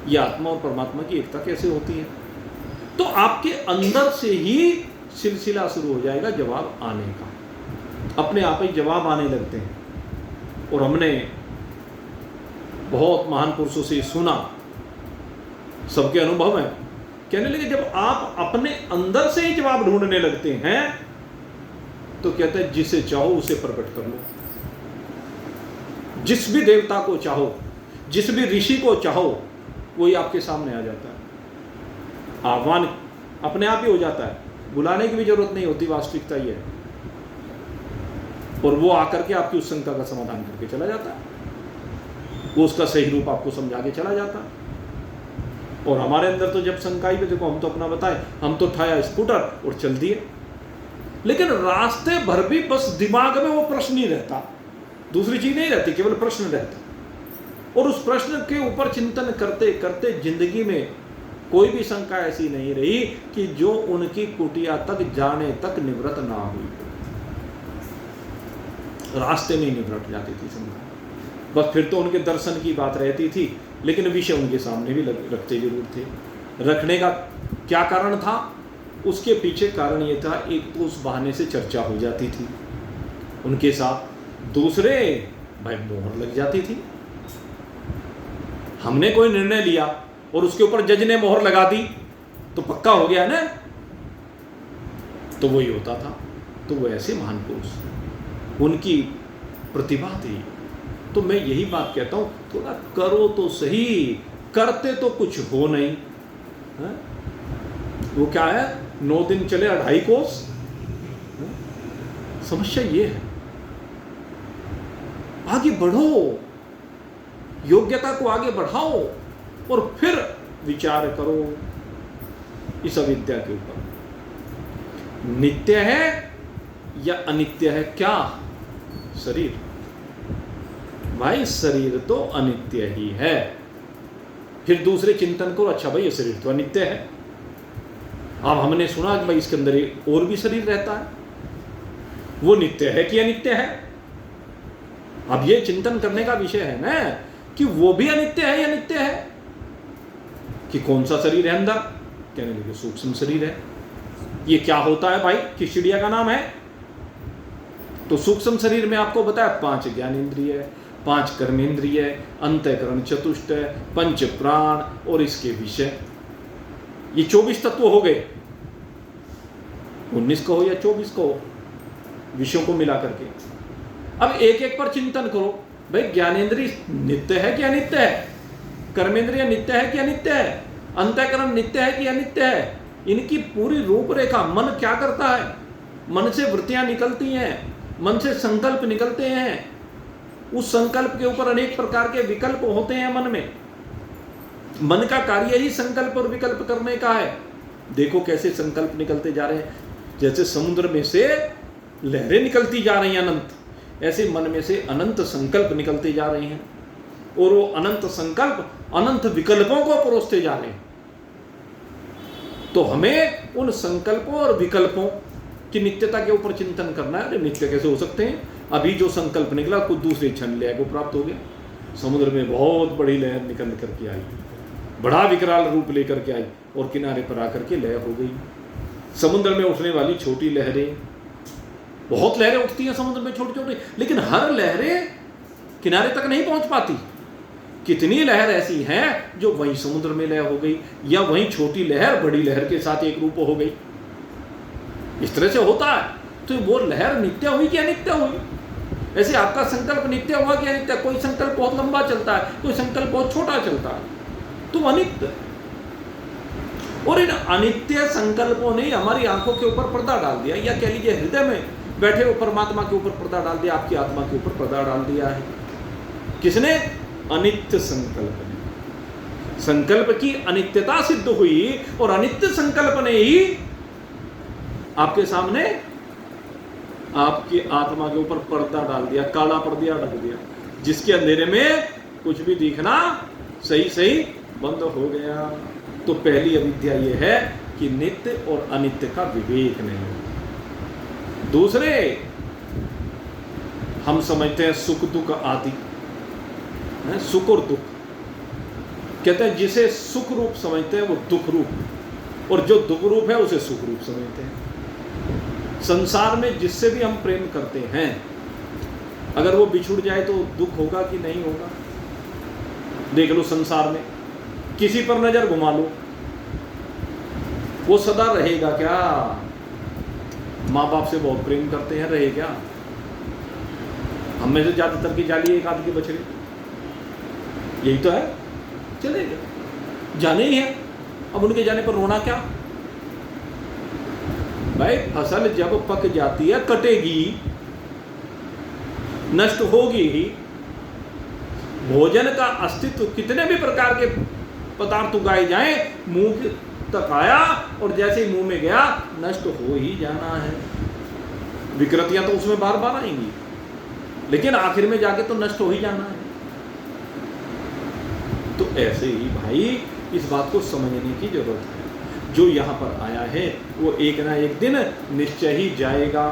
ये आत्मा और परमात्मा की एकता कैसे होती है। तो आपके अंदर से ही सिलसिला शुरू हो जाएगा जवाब आने का, अपने आप ही जवाब आने लगते हैं। और हमने बहुत महान पुरुषों से सुना, सबके अनुभव है, कहने लगे जब आप अपने अंदर से ही जवाब ढूंढने लगते हैं तो कहते हैं जिसे चाहो उसे प्रकट कर लो। जिस भी देवता को चाहो, जिस भी ऋषि को चाहो, वही आपके सामने आ जाता है। आह्वान अपने आप ही हो जाता है, बुलाने की भी जरूरत नहीं होती। वास्तविकता ये है। और वो आकर के आपकी उस शंका का समाधान करके चला जाता है, वो उसका सही रूप आपको समझा के चला जाता है। और हमारे अंदर तो जब शंका आई, देखो हम तो अपना बताए, हम तो उठाया स्कूटर और चल दिए, लेकिन रास्ते भर भी बस दिमाग में वो प्रश्न ही रहता, दूसरी चीज नहीं रहती, केवल प्रश्न रहता। और उस प्रश्न के ऊपर चिंतन करते करते जिंदगी में कोई भी शंका ऐसी नहीं रही कि जो उनकी कुटिया तक जाने तक निवृत्त ना हुई। रास्ते में ही निवृत्त जाती थी शंका। बस फिर तो उनके दर्शन की बात रहती थी, लेकिन विषय उनके सामने भी रखते जरूर थे। रखने का क्या कारण था? उसके पीछे कारण ये था, एक तो उस बहाने से चर्चा हो जाती थी उनके साथ, दूसरे भाई मोहर लग जाती थी। हमने कोई निर्णय लिया और उसके ऊपर जज ने मोहर लगा दी तो पक्का हो गया ना, तो वही होता था। तो वो ऐसे महान पुरुष, उनकी प्रतिभा थी। तो मैं यही बात कहता हूं, थोड़ा करो तो सही, करते तो कुछ हो नहीं है? वो क्या है, 9 दिन चले 2.5 कोस। समस्या ये है, आगे बढ़ो, योग्यता को आगे बढ़ाओ और फिर विचार करो इस अविद्या के ऊपर। नित्य है या अनित्य है क्या शरीर? भाई शरीर तो अनित्य ही है। फिर दूसरे चिंतन को, अच्छा भाई ये शरीर तो अनित्य है। अब हमने सुना कि भाई इसके अंदर एक और भी शरीर रहता है, वो नित्य है कि अनित्य है? अब ये चिंतन करने का विषय है ना कि वो भी अनित्य है या नित्य है। कि कौन सा शरीर है अंदर? कहने लगे सूक्ष्म शरीर है। ये क्या होता है भाई? किस चिड़िया का नाम है? तो सूक्ष्म शरीर में आपको बताया 5 ज्ञानेंद्रिय, 5 कर्मेंद्रिय, अंतःकरण चतुष्ट, 5 प्राण और इसके विषय। ये 24 तत्व हो गए, 19 कहो या 24 कहो, विषयों को मिला करके। अब एक एक पर चिंतन करो, भाई ज्ञानेंद्रिय नित्य है कि अनित्य है? कर्मेंद्रिय नित्य है कि अनित्य है? अंतःकरण नित्य है कि अनित्य है? इनकी पूरी रूपरेखा, मन क्या करता है? मन से वृत्तियां निकलती हैं, मन से संकल्प निकलते हैं, उस संकल्प के ऊपर अनेक प्रकार के विकल्प होते हैं मन में। मन का कार्य ही संकल्प और विकल्प करने का है। देखो कैसे संकल्प निकलते जा रहे हैं, जैसे समुद्र में से लहरें निकलती जा रही हैं अनंत, ऐसे मन में से अनंत संकल्प निकलते जा रहे हैं और वो अनंत संकल्प अनंत विकल्पों को परोसते जा रहे हैं। तो हमें उन संकल्पों और विकल्पों की नित्यता के ऊपर चिंतन करना है। अरे नित्य कैसे हो सकते हैं? अभी जो संकल्प निकला कुछ दूसरी क्षण लय को प्राप्त हो गया। समुद्र में बहुत बड़ी लहर निकल करके आई, बड़ा विकराल रूप लेकर के आई और किनारे पर आकर के लय हो गई। समुद्र में उठने वाली छोटी लहरें, बहुत लहरें उठती हैं समुद्र में छोटी छोटी, लेकिन हर लहरें किनारे तक नहीं पहुंच पाती। कितनी लहर ऐसी हैं जो वहीं समुद्र में लय हो गई, या वहीं छोटी लहर बड़ी लहर के साथ एक रूप हो गई। इस तरह से होता है। तो वो लहर नित्य हुई कि अनित्य हुई? ऐसे आपका संकल्प नित्य हुआ कि अनित्य? कोई संकल्प बहुत लंबा चलता है, कोई संकल्प बहुत छोटा चलता है, तो अनित्य। और इन अनित्य संकल्पों ने हमारी आंखों के ऊपर पर्दा डाल दिया, या कह लीजिए हृदय में बैठे हुए परमात्मा के ऊपर पर्दा डाल दिया, आपकी आत्मा के ऊपर पर्दा डाल दिया है। किसने? अनित्य संकल्प ने। संकल्प की अनित्यता सिद्ध हुई और अनित्य संकल्प ने ही आपके सामने आपकी आत्मा के ऊपर पर्दा डाल दिया, काला पर्दा ढक दिया, जिसके अंधेरे में कुछ भी दिखना सही सही बंद हो गया। तो पहली अविद्या यह है कि नित्य और अनित्य का विवेक नहीं। दूसरे, हम समझते हैं सुख दुख आदि, सुख और दुख, कहते हैं जिसे सुख रूप समझते हैं वो दुख रूप, और जो दुख रूप है उसे सुख रूप समझते हैं। संसार में जिससे भी हम प्रेम करते हैं, अगर वो बिछुड़ जाए तो दुख होगा कि नहीं होगा? देख लो संसार में किसी पर नजर घुमा लो, वो सदा रहेगा क्या? माँ बाप से बहुत प्रेम करते हैं, रहे क्या? हम में से ज्यादातर की जाली एक आध की बछड़ी, यही तो है, चलेगा, जाने ही है। अब उनके जाने पर रोना क्या? भाई फसल जब पक जाती है कटेगी, नष्ट होगी ही। भोजन का अस्तित्व कितने भी प्रकार के पदार्थ उगाए जाएं, मुंह तक आया और जैसे ही मुंह में गया नष्ट हो ही जाना है। विकृतियां तो उसमें बार बार आएंगी, लेकिन आखिर में जाके तो नष्ट हो ही जाना है। तो ऐसे ही भाई इस बात को समझने की जरूरत है। जो यहाँ पर आया है वो एक ना एक दिन निश्चय ही जाएगा।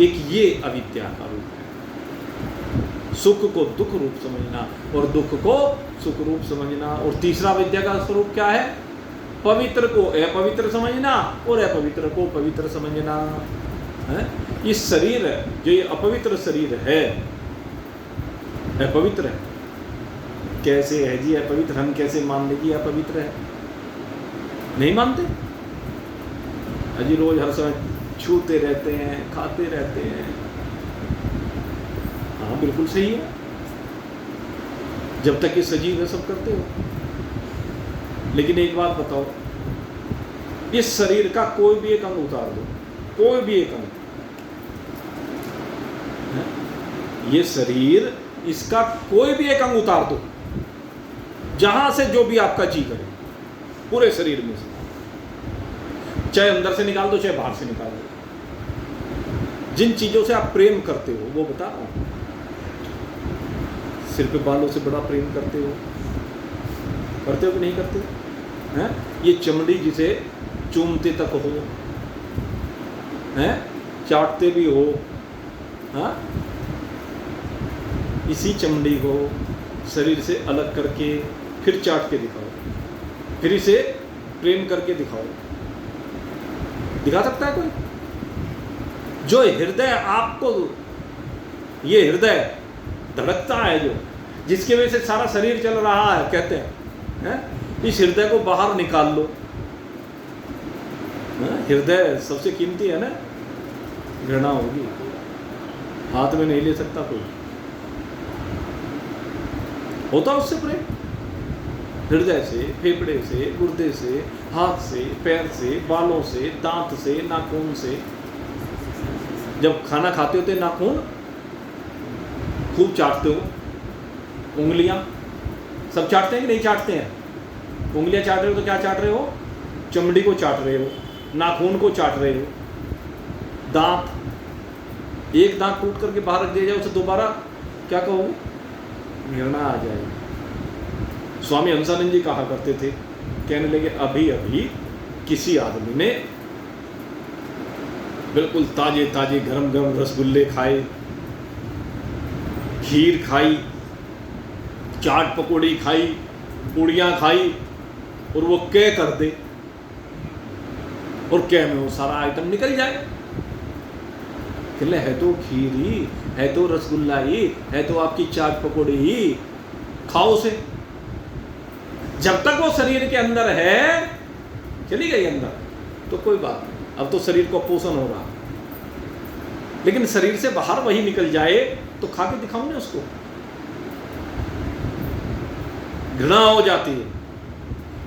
एक ये अविद्या का रूप है, सुख को दुख रूप समझना और दुख को सुख रूप समझना। और तीसरा विद्या का स्वरूप क्या है? पवित्र को अपवित्र समझना और अपवित्र को पवित्र समझना है। ये शरीर, जो ये अपवित्र शरीर है, अपवित्र है। कैसे है जी अपवित्र? हम कैसे मान लें कि अपवित्र है? नहीं मानते? अजी रोज हर समय छूते रहते हैं, खाते रहते हैं। हाँ बिल्कुल सही है, जब तक ये सजीव है सब करते हो। लेकिन एक बात बताओ, इस शरीर का कोई भी एक अंग उतार दो, कोई भी एक अंग, ये शरीर, इसका कोई भी एक अंग उतार दो, जहां से जो भी आपका जी करे, पूरे शरीर में से, चाहे अंदर से निकाल दो चाहे बाहर से निकाल दो। जिन चीजों से आप प्रेम करते हो वो बता रहा हूं। सिर पे बालों से बड़ा प्रेम करते हो कि नहीं करते हैं? ये चमड़ी जिसे चूमते तक हो, हैं, चाटते भी हो, हाँ, इसी चमड़ी को शरीर से अलग करके फिर चाट के दिखाओ, फिर इसे प्रेम करके दिखाओ। दिखा सकता है कोई? जो हृदय आपको, ये हृदय धड़कता है, जो जिसकी वजह से सारा शरीर चल रहा है, कहते हैं, इस हृदय को बाहर निकाल लो। हृदय सबसे कीमती है ना, घृणा होगी, हाथ में नहीं ले सकता कोई, होता उससे प्रेम, हृदय से, फेफड़े से, गुर्दे से, हाथ से, पैर से, बालों से, दांत से, नाखून से। जब खाना खाते होते नाखून खूब चाटते हो, उंगलियां सब चाटते हैं कि नहीं चाटते हैं? उंगलियां चाट रहे हो तो क्या चाट रहे हो? चमड़ी को चाट रहे हो, नाखून को चाट रहे हो। दांत, एक दांत टूट करके बाहर रख दिया जाए, उसे दोबारा क्या कहोगे? घृणा आ जाएगी। स्वामी हंसानंद जी कहा करते थे, कहने लगे अभी अभी किसी आदमी ने बिल्कुल ताजे ताजे गरम गरम रसगुल्ले खाए, खीर खाई, चाट पकौड़ी खाई, पूड़ियाँ खाई, और वो कह कर दे और कह में वो सारा आइटम निकल जाए। कहले है तो खीर ही, है तो रसगुल्ला ही, है तो आपकी चाट पकौड़ी ही, खाओ उसे। जब तक वो शरीर के अंदर है, चली गई अंदर तो कोई बात नहीं, अब तो शरीर को पोषण हो रहा। लेकिन शरीर से बाहर वही निकल जाए तो खा के दिखाऊं ना उसको, घृणा हो जाती है।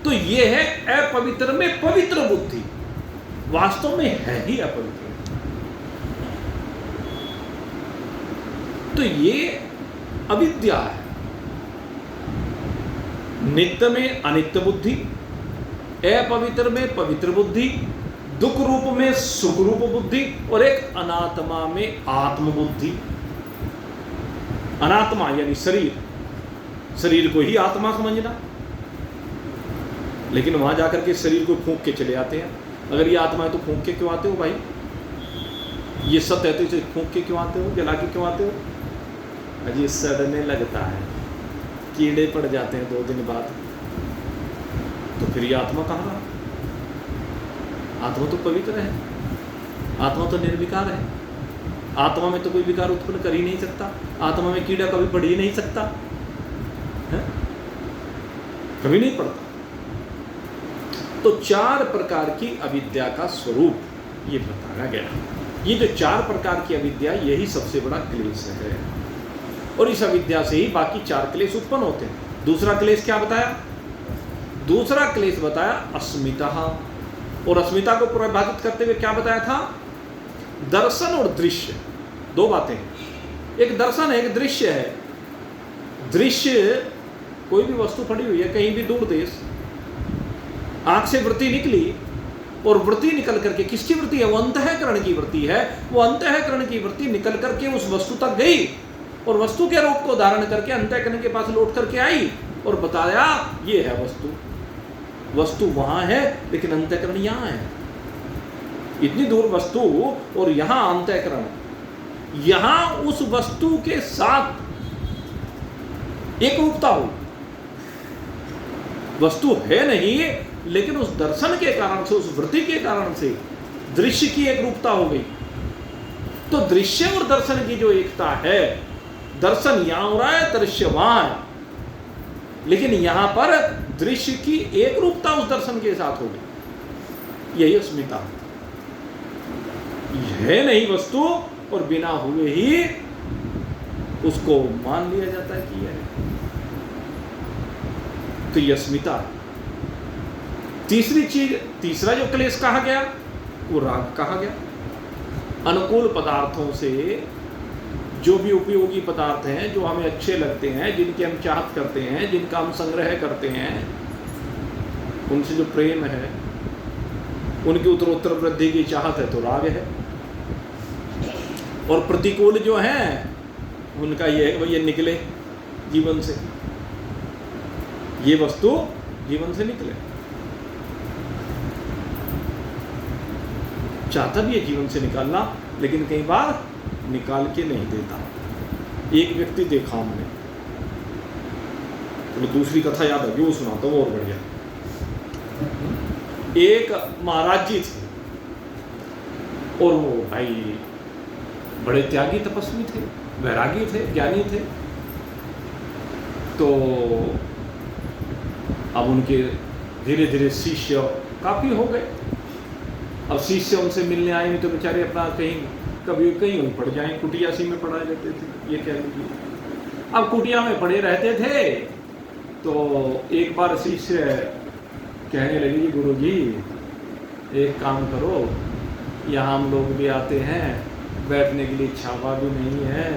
तो ये है अपवित्र में पवित्र बुद्धि, वास्तव में है ही अपवित्र। तो ये अविद्या है। नित्य में अनित्य बुद्धि, अपवित्र में पवित्र बुद्धि, दुख रूप में सुख रूप बुद्धि, और एक अनात्मा में आत्म बुद्धि। अनात्मा यानी शरीर, शरीर को ही आत्मा समझना, लेकिन वहां जाकर के शरीर को फूंक के चले आते हैं। अगर ये आत्मा है तो फूंक के क्यों आते हो भाई? ये सत्य है तो इसे फूंक के क्यों आते हो, जला के क्यों आते हो? अजी सड़ने लगता है, कीड़े पड़ जाते हैं 2 दिन बाद, तो फिर ये आत्मा कहाँ रहा? आत्मा तो पवित्र है, आत्मा तो निर्विकार है, आत्मा में तो कोई विकार उत्पन्न कर ही नहीं सकता, आत्मा में कीड़ा कभी बढ़ ही नहीं सकता है? कभी नहीं पड़ता। तो 4 प्रकार की अविद्या का स्वरूप ये बताया गया। ये जो 4 प्रकार की अविद्या, यही सबसे बड़ा क्लेश है, और इस अविद्या से ही बाकी 4 क्लेश उत्पन्न होते हैं। दूसरा क्लेश क्या बताया? दूसरा क्लेश बताया अस्मिता, और अस्मिता को प्रभावित करते हुए क्या बताया था? दर्शन और दृश्य, 2 बातें हैं। एक दर्शन है, एक दृश्य है। दृश्य, कोई भी वस्तु पड़ी हुई है कहीं भी दूर देश, आंख से वृत्ति निकली, और वृत्ति निकल करके, किसकी वृत्ति है? वो अंतःकरण की वृत्ति है। वो अंतःकरण की वृत्ति निकल करके उस वस्तु तक गई, और वस्तु के रूप को धारण करके अंतःकरण के पास लौट करके आई, और बताया ये है वस्तु। वस्तु वहां है लेकिन अंतःकरण यहाँ है। इतनी दूर वस्तु और यहाँ अंतःकरण, यहाँ उस वस्तु के साथ एक रूपता हो। वस्तु है नहीं, लेकिन उस दर्शन के कारण से, उस वृत्ति के कारण से दृश्य की एक रूपता हो गई। तो दृश्य और दर्शन की जो एकता है, दर्शन यहां हो रहा है, दृश्य वहां है, लेकिन यहां पर दृश्य की एक रूपता उस दर्शन के साथ हो गई। यही अस्मिता है, नहीं वस्तु, और बिना हुए ही उसको मान लिया जाता है कि यह है। तो यह अस्मिता है। तीसरी चीज, तीसरा जो क्लेश कहा गया वो राग कहा गया। अनुकूल पदार्थों से, जो भी उपयोगी पदार्थ हैं, जो हमें अच्छे लगते हैं, जिनकी हम चाहत करते हैं, जिनका हम संग्रह करते हैं, उनसे जो प्रेम है, उनकी उत्तरोत्तर वृद्धि की चाहत है, तो राग है। और प्रतिकूल जो हैं, उनका ये निकले जीवन से, ये वस्तु जीवन से निकले। चाहता भी है जीवन से निकालना, लेकिन कई बार निकाल के नहीं देता। एक व्यक्ति देखा हमने, तो दूसरी कथा याद है, वो सुनाता हूँ और बढ़िया। एक महाराज जी थे, और वो भाई बड़े त्यागी तपस्वी थे, वैरागी थे, ज्ञानी थे। तो अब उनके धीरे धीरे शिष्य काफी हो गए। अब शिष्य उनसे मिलने आए नहीं तो बेचारे अपना कहीं कभी कहीं पड़ जाएं, कुटिया सी में पड़ा रहते थे, ये कह लीजिए। अब कुटिया में पड़े रहते थे, तो एक बार शिष्य कहने लगे, जी गुरु जी एक काम करो, यहाँ हम लोग भी आते हैं, बैठने के लिए छावा भी नहीं है,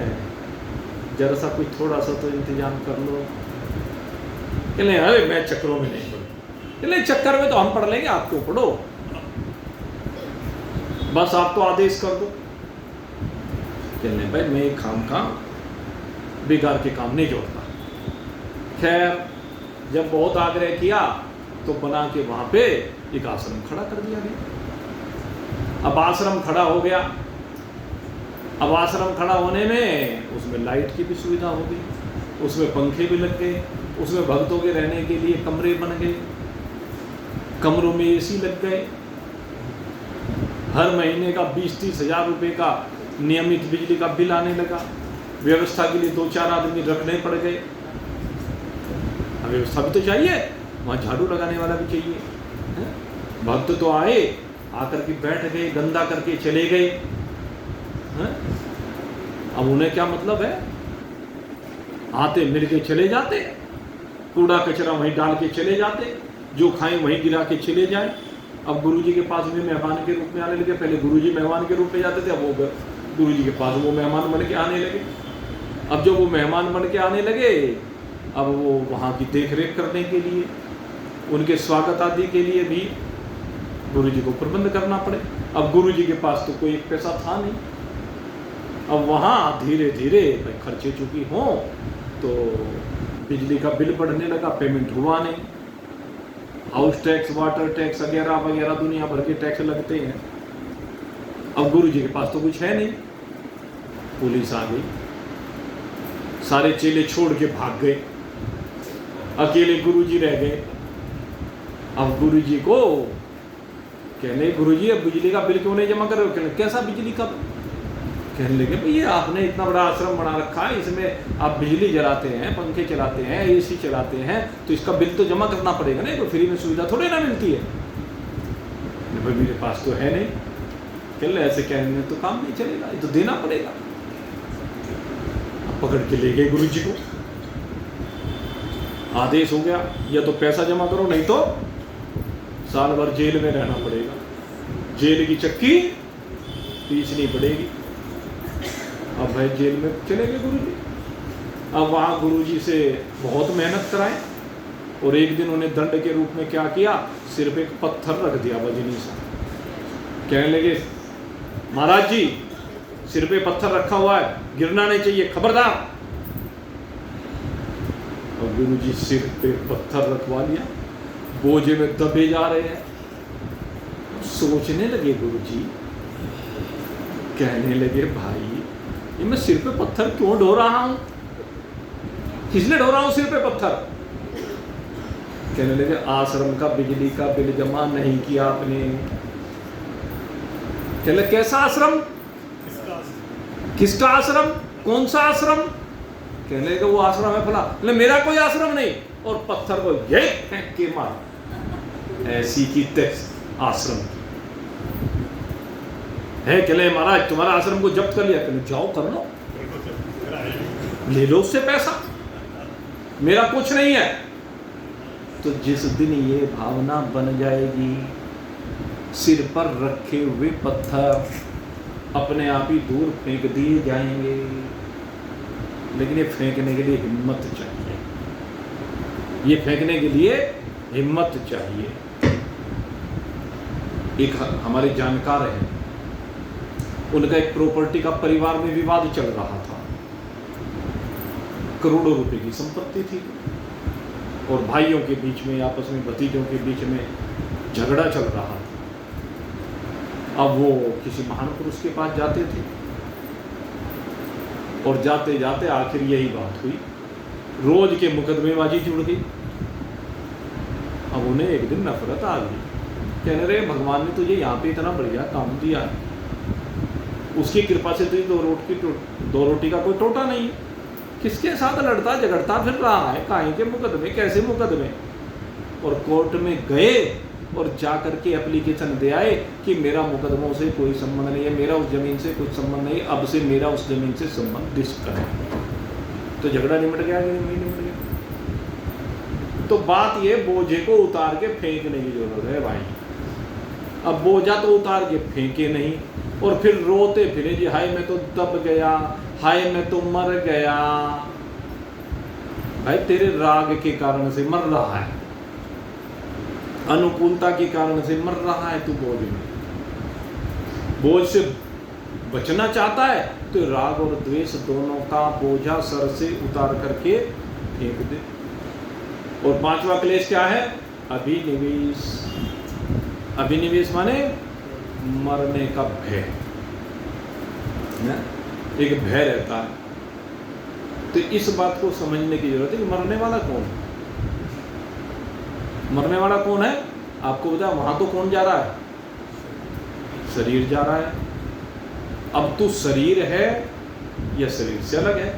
जरा सा कुछ थोड़ा सा तो इंतजाम कर लो। कहले अरे मैं चक्करों में नहीं पढ़ू। कहले चक्कर में तो हम पढ़ लेंगे, आप क्यों पढ़ो, बस आप तो आदेश कर दो। कहने भाई मैं काम का बेकार के काम नहीं जोड़ता। खैर जब बहुत आग्रह किया तो बना के वहां पे एक आश्रम खड़ा कर दिया गया। अब आश्रम खड़ा हो गया। अब आश्रम खड़ा होने में उसमें लाइट की भी सुविधा हो गई, उसमें पंखे भी लग गए, उसमें भक्तों के रहने के लिए कमरे बन गए, कमरों में एसी लग गए, हर महीने का 20-30 हज़ार रुपये का नियमित बिजली का बिल आने लगा। व्यवस्था के लिए 2-4 आदमी रखने पड़ गए। अब व्यवस्था भी तो चाहिए, वहाँ झाड़ू लगाने वाला भी चाहिए। भक्त तो आए, आकर के बैठ गए, गंदा करके चले गए। अब उन्हें क्या मतलब है, आते मिल के चले जाते, कूड़ा कचरा वहीं डाल के चले जाते, जो खाएं वहीं गिरा के चले जाएं। अब गुरुजी के पास में मेहमान के रूप में आने लगे। पहले गुरुजी मेहमान के रूप में जाते थे, अब वो गुरुजी के पास वो मेहमान बन के आने लगे। अब जब वो मेहमान बन के आने लगे, अब वो वहाँ की देख रेख करने के लिए, उनके स्वागत आदि के लिए भी गुरुजी को प्रबंध करना पड़े। अब गुरुजी के पास तो कोई एक पैसा था नहीं। अब वहाँ धीरे धीरे खर्चे चूंकि हों तो बिजली का बिल बढ़ने लगा, पेमेंट हुआ नहीं। हाउस टैक्स, वाटर टैक्स वगैरह वगैरह दुनिया भर के टैक्स लगते हैं। अब गुरुजी के पास तो कुछ है नहीं। पुलिस आ गई, सारे चेले छोड़ के भाग गए, अकेले गुरुजी रह गए। अब गुरुजी को कहने, गुरुजी अब बिजली का बिल क्यों नहीं जमा कर रहे हो? कहने कैसा बिजली का? कहने लगे भैया आपने इतना बड़ा आश्रम बना रखा है, इसमें आप बिजली जलाते हैं, पंखे चलाते हैं, एसी चलाते हैं, तो इसका बिल तो जमा करना पड़ेगा ना, कोई फ्री में सुविधा थोड़ी ना मिलती है। भाई मेरे पास तो है नहीं। कह ले ऐसे कहने तो काम नहीं चलेगा, ये तो देना पड़ेगा। अब पकड़ के ले गए गुरुजी को, आदेश हो गया या तो पैसा जमा करो, नहीं तो साल भर जेल में रहना पड़ेगा, जेल की चक्की पीसनी पड़ेगी। अब भाई जेल में चले गए गुरुजी। अब वहाँ गुरुजी से बहुत मेहनत कराए और एक दिन उन्हें दंड के रूप में क्या किया, सिर पे एक पत्थर रख दिया वजनी सा। कहने लगे महाराज जी सिर पे पत्थर रखा हुआ है, गिरना नहीं चाहिए, खबरदार। और गुरुजी सिर पे पत्थर रखवा लिया, बोझे में दबे जा रहे हैं। सोचने लगे गुरुजी, कहने लगे भाई ये मैं सिर पे पत्थर क्यों ढो रहा हूं, किसने ढो रहा हूं सिर पे पत्थर? कहने लगे आश्रम का बिजली का बिल जमा नहीं किया आपने। कहने लगे कैसा आश्रम? किसका आश्रम? कौन सा आश्रम? कहने लगे वो आश्रम है फला। मेरा कोई आश्रम नहीं, और पत्थर को ये फेंक के मार, ऐसी की तैसी आश्रम है। कहले महाराज तुम्हारा आश्रम को जब्त कर लिया। कहले जाओ कर लो, ले लो उससे पैसा, मेरा कुछ नहीं है। तो जिस दिन ये भावना बन जाएगी, सिर पर रखे हुए पत्थर अपने आप ही दूर फेंक दिए जाएंगे। लेकिन ये फेंकने के लिए हिम्मत चाहिए, ये फेंकने के लिए हिम्मत चाहिए। एक हमारे जानकार हैं, उनका एक प्रॉपर्टी का परिवार में विवाद चल रहा था। करोड़ों रुपए की संपत्ति थी और भाइयों के बीच में, आपस में भतीजों के बीच में झगड़ा चल रहा था। अब वो किसी महान पुरुष के पास जाते थे और जाते जाते आखिर यही बात हुई, रोज के मुकदमेबाजी जुड़ गई। अब उन्हें एक दिन नफरत आ गई, कहने रहे भगवान ने तुझे यहाँ पे इतना बढ़िया काम दिया है, उसकी कृपा से तुझे दो रोटी का कोई टोटा नहीं है, किसके साथ लड़ता झगड़ता फिर रहा है, काहे के मुकदमे, कैसे मुकदमे। और कोर्ट में गए और जा करके एप्लीकेशन दे आए कि मेरा मुकदमों से कोई संबंध नहीं है, मेरा उस जमीन से कुछ संबंध नहीं, अब से मेरा उस जमीन से संबंध डिस्कनेक्ट है। तो झगड़ा निमट गया कि नहीं निमट गया? तो बात ये बोझे को उतार के फेंकने की जरूरत है भाई। अब बोझा तो उतार के फेंके नहीं और फिर रोते फिरे जी हाय मैं तो दब गया, हाय मैं तो मर गया। भाई तेरे राग के कारण से मर रहा है, अनुकूलता के कारण से मर रहा है तू बोझ में। बोझ से बचना चाहता है तो राग और द्वेष दोनों का बोझा सर से उतार करके फेंक दे। और पांचवा क्लेश क्या है? अभिनिवेश। अभिनिवेश माने मरने का भय, एक भय रहता है। तो इस बात को समझने की जरूरत है कि मरने वाला कौन है। मरने वाला कौन है आपको बता। वहां तो कौन जा रहा है? शरीर जा रहा है। अब तू शरीर है या शरीर से अलग है?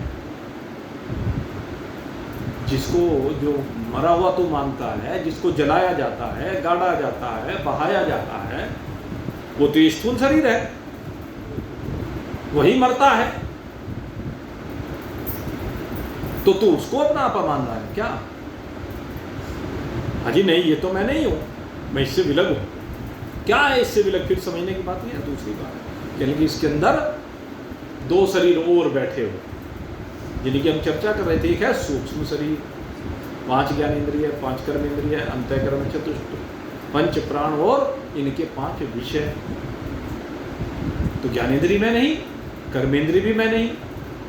जिसको जो मरा हुआ तो मानता है, जिसको जलाया जाता है, गाड़ा जाता है, बहाया जाता है, वो तो स्थूल शरीर है, वही मरता है। तो तू उसको अपना आपा मान रहा है क्या? हाँ जी नहीं, ये तो मैं नहीं हूँ, मैं इससे विलग हूँ। क्या है इससे विलग? फिर समझने की बात ये है। दूसरी बात यानी कि इसके अंदर दो शरीर और बैठे हो, जिनकी हम चर्चा कर रहे थे। एक है सूक्ष्म शरीर, 5 ज्ञानेंद्रिय, 5 कर्मेंद्रिय, अंतःकरण चतुष्ट, 5 प्राण और इनके 5 विषय। तो ज्ञानेंद्रिय में नहीं, कर्मेंद्रिय भी मैं नहीं,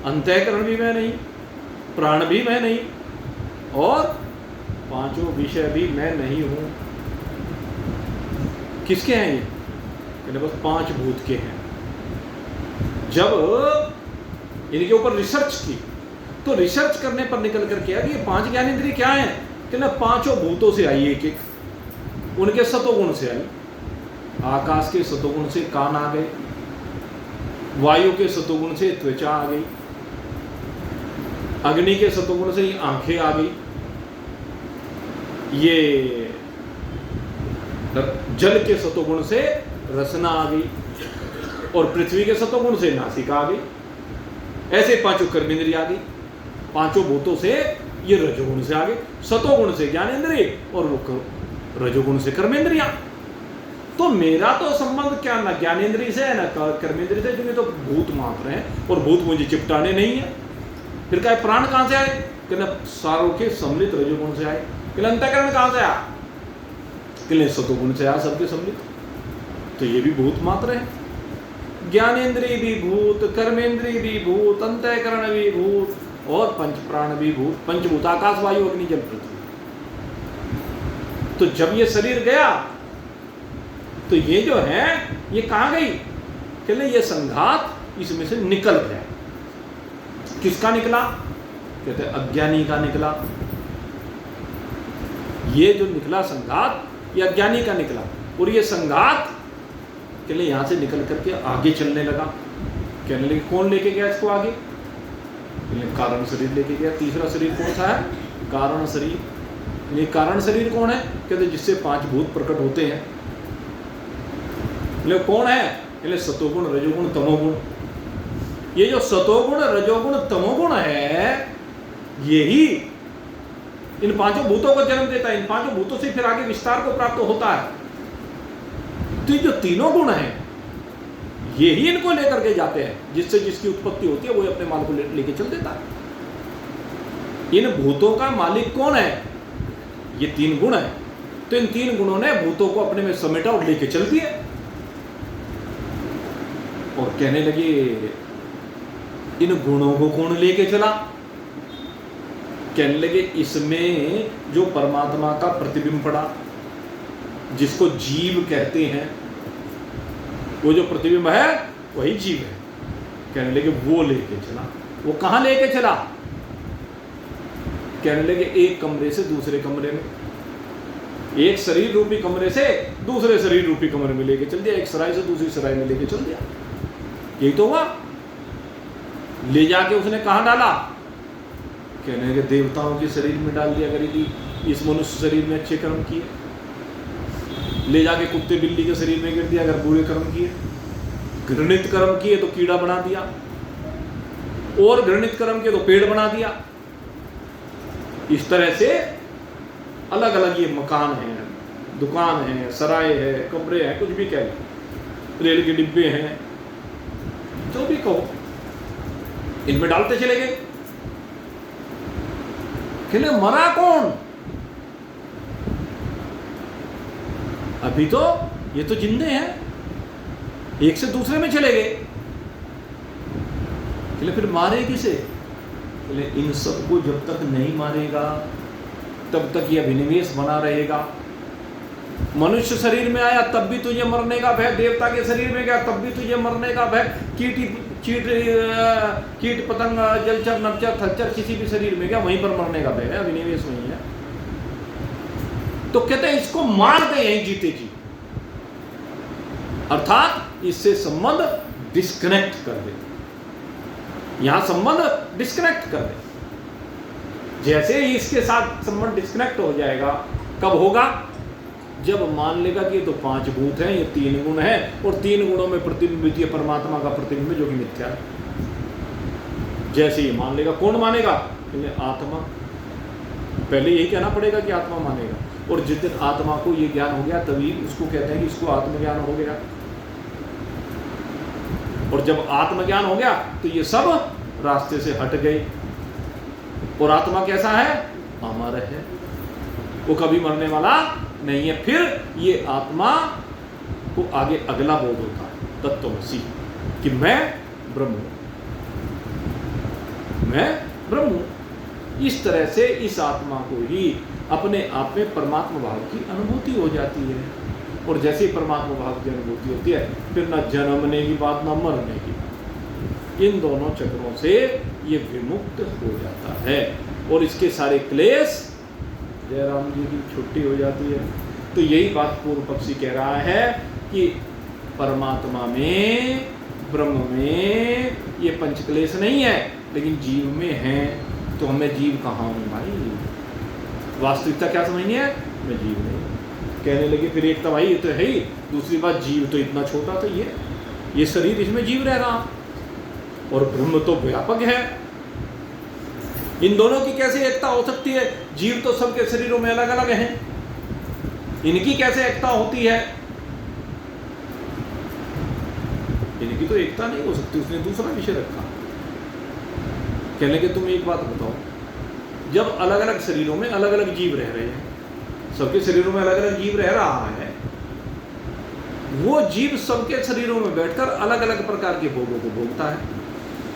अंतःकरण भी मैं नहीं, प्राण भी मैं नहीं, और 5 विषय भी मैं नहीं हूँ। किसके हैं ये? कहते बस 5 भूत के हैं। जब इनके ऊपर रिसर्च की तो रिसर्च करने पर निकल कर के ये 5 ज्ञानेंद्रिय क्या हैं? कहते 5 भूतों से आई, एक एक उनके सतोगुण से आई। आकाश के सतोगुण से कान आ गए, वायु के सतोगुण से त्वचा आ गई, अग्नि के सतोगुण से आंखें आ गई, ये जल के सतोगुण से रसना आ गई, और पृथ्वी के सतोगुण से नासिका आ गई। ऐसे 5 कर्मेंद्रिय आ गई। 5 भूतों से ये रजोगुण से आ गए, सतोगुण से ज्ञानेंद्रिय और रजोगुण से कर्मेंद्रिया। तो मेरा तो संबंध क्या ना ज्ञानेंद्रिय से है ना कर्मेंद्रिय से, क्योंकि तो भूत मात्र हैं और भूत मुझे चिपटाने नहीं है। फिर क्या प्राण कहां से आए? कहना सारों के सम्मिलित रजोगुण से आए। कहना अंतःकरण कहां से आया? कहना सतोगुण से आया, सबके सम्मिलित। तो ये भी भूत मात्र है। ज्ञानेंद्रिय भी भूत, कर्मेंद्रिय भी भूत, अंतःकरण भी भूत, और 5 प्राण भी भूत। 5 भूत आकाश वायु अग्नि जल पृथ्वी। तो जब ये शरीर गया तो ये जो है ये कहां गई? कहले ये संघात इसमें से निकल गया। किसका निकला? कहते अज्ञानी का निकला। ये जो निकला संघात ये अज्ञानी का निकला, और ये संघात कहले यहां से निकल करके आगे चलने लगा। कहने लगे कौन लेके गया इसको आगे? कारण शरीर लेके गया। तीसरा शरीर कौन सा है? कारण शरीर। ये कारण शरीर कौन है? कहते जिससे 5 भूत प्रकट होते हैं। कौन है? सतोगुण रजोगुण तमोगुण। ये जो सतोगुण रजोगुण तमोगुण है यही इन 5 भूतों को जन्म देता है। इन 5 भूतों से फिर आगे विस्तार को प्राप्त होता है। तो ये जो तीनों गुण हैं यही इनको लेकर के जाते हैं, जिससे जिसकी उत्पत्ति होती है वो अपने माल को लेके चल देता है। इन भूतों का मालिक कौन है? ये 3 गुण है। तो इन 3 गुणों ने भूतों को अपने में समेटा और लेके चल दिए। और कहने लगे इन गुणों को कौन लेके चला? कहने लगे इसमें जो परमात्मा का प्रतिबिंब पड़ा, जिसको जीव कहते हैं, वो जो प्रतिबिंब है वही जीव है। कहने लगे वो लेके चला। वो कहां लेके चला? कहने लगे एक कमरे से दूसरे कमरे में, एक शरीर रूपी कमरे से दूसरे शरीर रूपी कमरे में लेके चल दिया, एक सराय से दूसरी सराय में लेके चल दिया। यही तो हुआ। ले जाके उसने कहां डाला? कहने लगे देवताओं के शरीर में डाल दिया। गरीबी इस मनुष्य शरीर में अच्छे कर्म किए, ले जाके कुत्ते बिल्ली के शरीर में गिर दिया अगर बुरे कर्म किए, घृणित कर्म किए तो कीड़ा बना दिया, और घृणित कर्म किए तो पेड़ बना दिया। इस तरह से अलग अलग ये मकान है, दुकान है, सराय है, कमरे हैं, कुछ भी कह लो, रेल के डिब्बे हैं, जो भी कहो, इनमें डालते चले गए। कहले मरा कौन? अभी तो ये तो जिंदे हैं, एक से दूसरे में चले गए। कहले फिर मारे किसे? कहले इन सबको जब तक नहीं मारेगा तब तक ये अभिनिवेश बना रहेगा। मनुष्य शरीर में आया तब भी तुझे मरने का भय, देवता के शरीर में गया तब भी तुझे मरने का भय, कीट पतंग जलचर नभचर थलचर किसी भी शरीर में गया वहीं पर मरने का भय है, अभिनिवेश वहीं है। तो कहते हैं इसको मार दे यहीं जीते जी, अर्थात इससे संबंध डिस्कनेक्ट कर दे, यहां संबंध डिस्कनेक्ट कर दे। जैसे ही इसके साथ संबंध डिस्कनेक्ट हो जाएगा, कब होगा? जब मान लेगा कि ये तो 5 भूत हैं, ये 3 गुण हैं, और 3 गुणों में प्रतिबिंबित ये परमात्मा का प्रतिबिंब जो कि मिथ्या है। जैसे ही मान लेगा, कौन मानेगा? आत्मा। पहले यही कहना पड़ेगा कि आत्मा मानेगा। और जिस दिन आत्मा को ये ज्ञान हो गया तभी उसको कहते हैं कि इसको आत्मज्ञान हो गया। और जब आत्मज्ञान हो गया तो ये सब रास्ते से हट गए। और आत्मा कैसा है? अमर है, वो कभी मरने वाला नहीं है। फिर ये आत्मा को आगे अगला बोध होता है तत्वमसि, कि मैं ब्रह्म हूं, मैं ब्रह्म हूं। इस तरह से इस आत्मा को ही अपने आप में परमात्मा भाव की अनुभूति हो जाती है। और जैसे ही परमात्मा भाव की अनुभूति होती है फिर न जन्मने की बात न मरने की बात, इन दोनों चक्रों से ये विमुक्त हो जाता है। और इसके सारे क्लेश, जयराम जी की छुट्टी हो जाती है। तो यही बात पूर्व पक्षी कह रहा है कि परमात्मा में, ब्रह्म में ये पंचक्लेश नहीं है, लेकिन जीव में है। तो हमें जीव कहाँ हूँ भाई? वास्तविकता क्या समझनी है? मैं जीव नहीं। कहने लगे फिर एक तो भाई ये तो है ही, दूसरी बात जीव तो इतना छोटा तो ये शरीर, इसमें जीव रह रहा, और ब्रह्म तो व्यापक है। इन दोनों की कैसे एकता हो सकती है? जीव तो सबके शरीरों में अलग अलग हैं, इनकी कैसे एकता होती है? इनकी तो एकता नहीं हो सकती। उसने दूसरा विषय रखा, कहने लगे तुम एक बात बताओ, जब अलग अलग शरीरों में अलग अलग जीव रह रहे हैं, सबके शरीरों में अलग अलग जीव रह रहा है, वो जीव सबके शरीरों में बैठकर अलग अलग प्रकार के भोगों को भोगता है,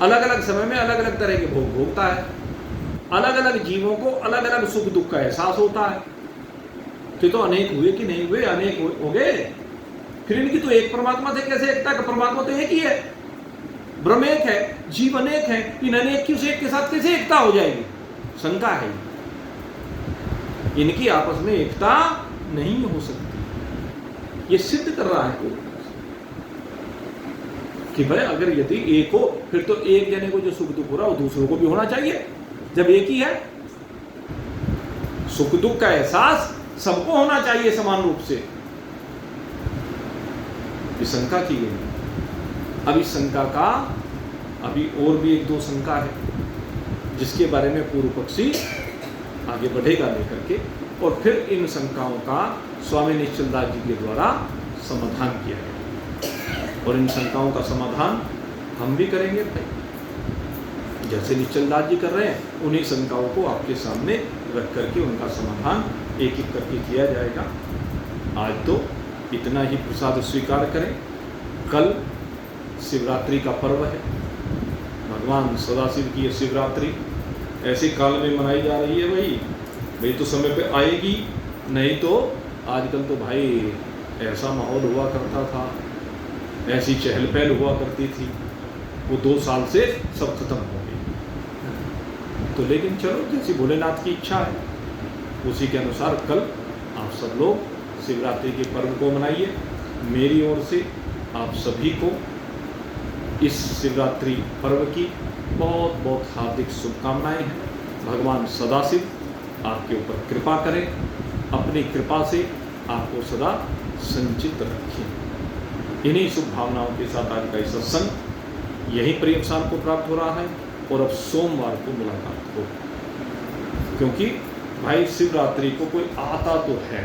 अलग अलग समय में अलग अलग तरह के भोग भोगता है, अलग अलग जीवों को अलग अलग सुख दुख का एहसास होता है। कि तो अनेक हुए कि नहीं हुए? अनेक हो गए। फिर इनकी तो एक परमात्मा से कैसे एकता है? परमात्मा तो एक ही है, ब्रह्म एक है, जीव अनेक है, इन अनेक की उस एक के साथ कैसे एकता हो जाएगी? शंका है। इनकी आपस में एकता नहीं हो सकती। ये सिद्ध कर रहा है कि भाई अगर यदि एक हो फिर तो एक जने को जो सुख दुख हो रहा है वो दूसरों को भी होना चाहिए। जब एक ही है, सुख दुख का एहसास सबको होना चाहिए समान रूप से। ये शंका की गई। अब इस शंका का अभी और भी एक दो शंका है, जिसके बारे में पूर्व पक्षी आगे बढ़ेगा लेकर के, और फिर इन शंकाओं का स्वामी निश्चल दास जी के द्वारा समाधान किया गया। और इन शंकाओं का समाधान हम भी करेंगे भाई, जैसे निश्चल दास जी कर रहे हैं, उन्हीं शंकाओं को आपके सामने रख करके उनका समाधान एक एक करके किया जाएगा। आज तो इतना ही प्रसाद स्वीकार करें। कल शिवरात्रि का पर्व है, भगवान सदाशिव की ये शिवरात्रि ऐसे काल में मनाई जा रही है। भाई तो समय पे आएगी, नहीं तो आजकल तो भाई ऐसा माहौल हुआ करता था, ऐसी चहल पहल हुआ करती थी, वो 2 साल से सब खत्म हो गई। तो लेकिन चलो जैसी भोलेनाथ की इच्छा है उसी के अनुसार कल आप सब लोग शिवरात्रि के पर्व को मनाइए। मेरी ओर से आप सभी को इस शिवरात्रि पर्व की बहुत बहुत हार्दिक शुभकामनाएं हैं। भगवान सदाशिव आपके ऊपर कृपा करें, अपनी कृपा से आपको सदा संचित रखें। इन्हीं शुभ भावनाओं के साथ आज का इस सत्संग यहीं पर अवसान को प्राप्त हो रहा है, और अब सोमवार को मुलाकात हो, क्योंकि भाई शिवरात्रि को कोई आता तो है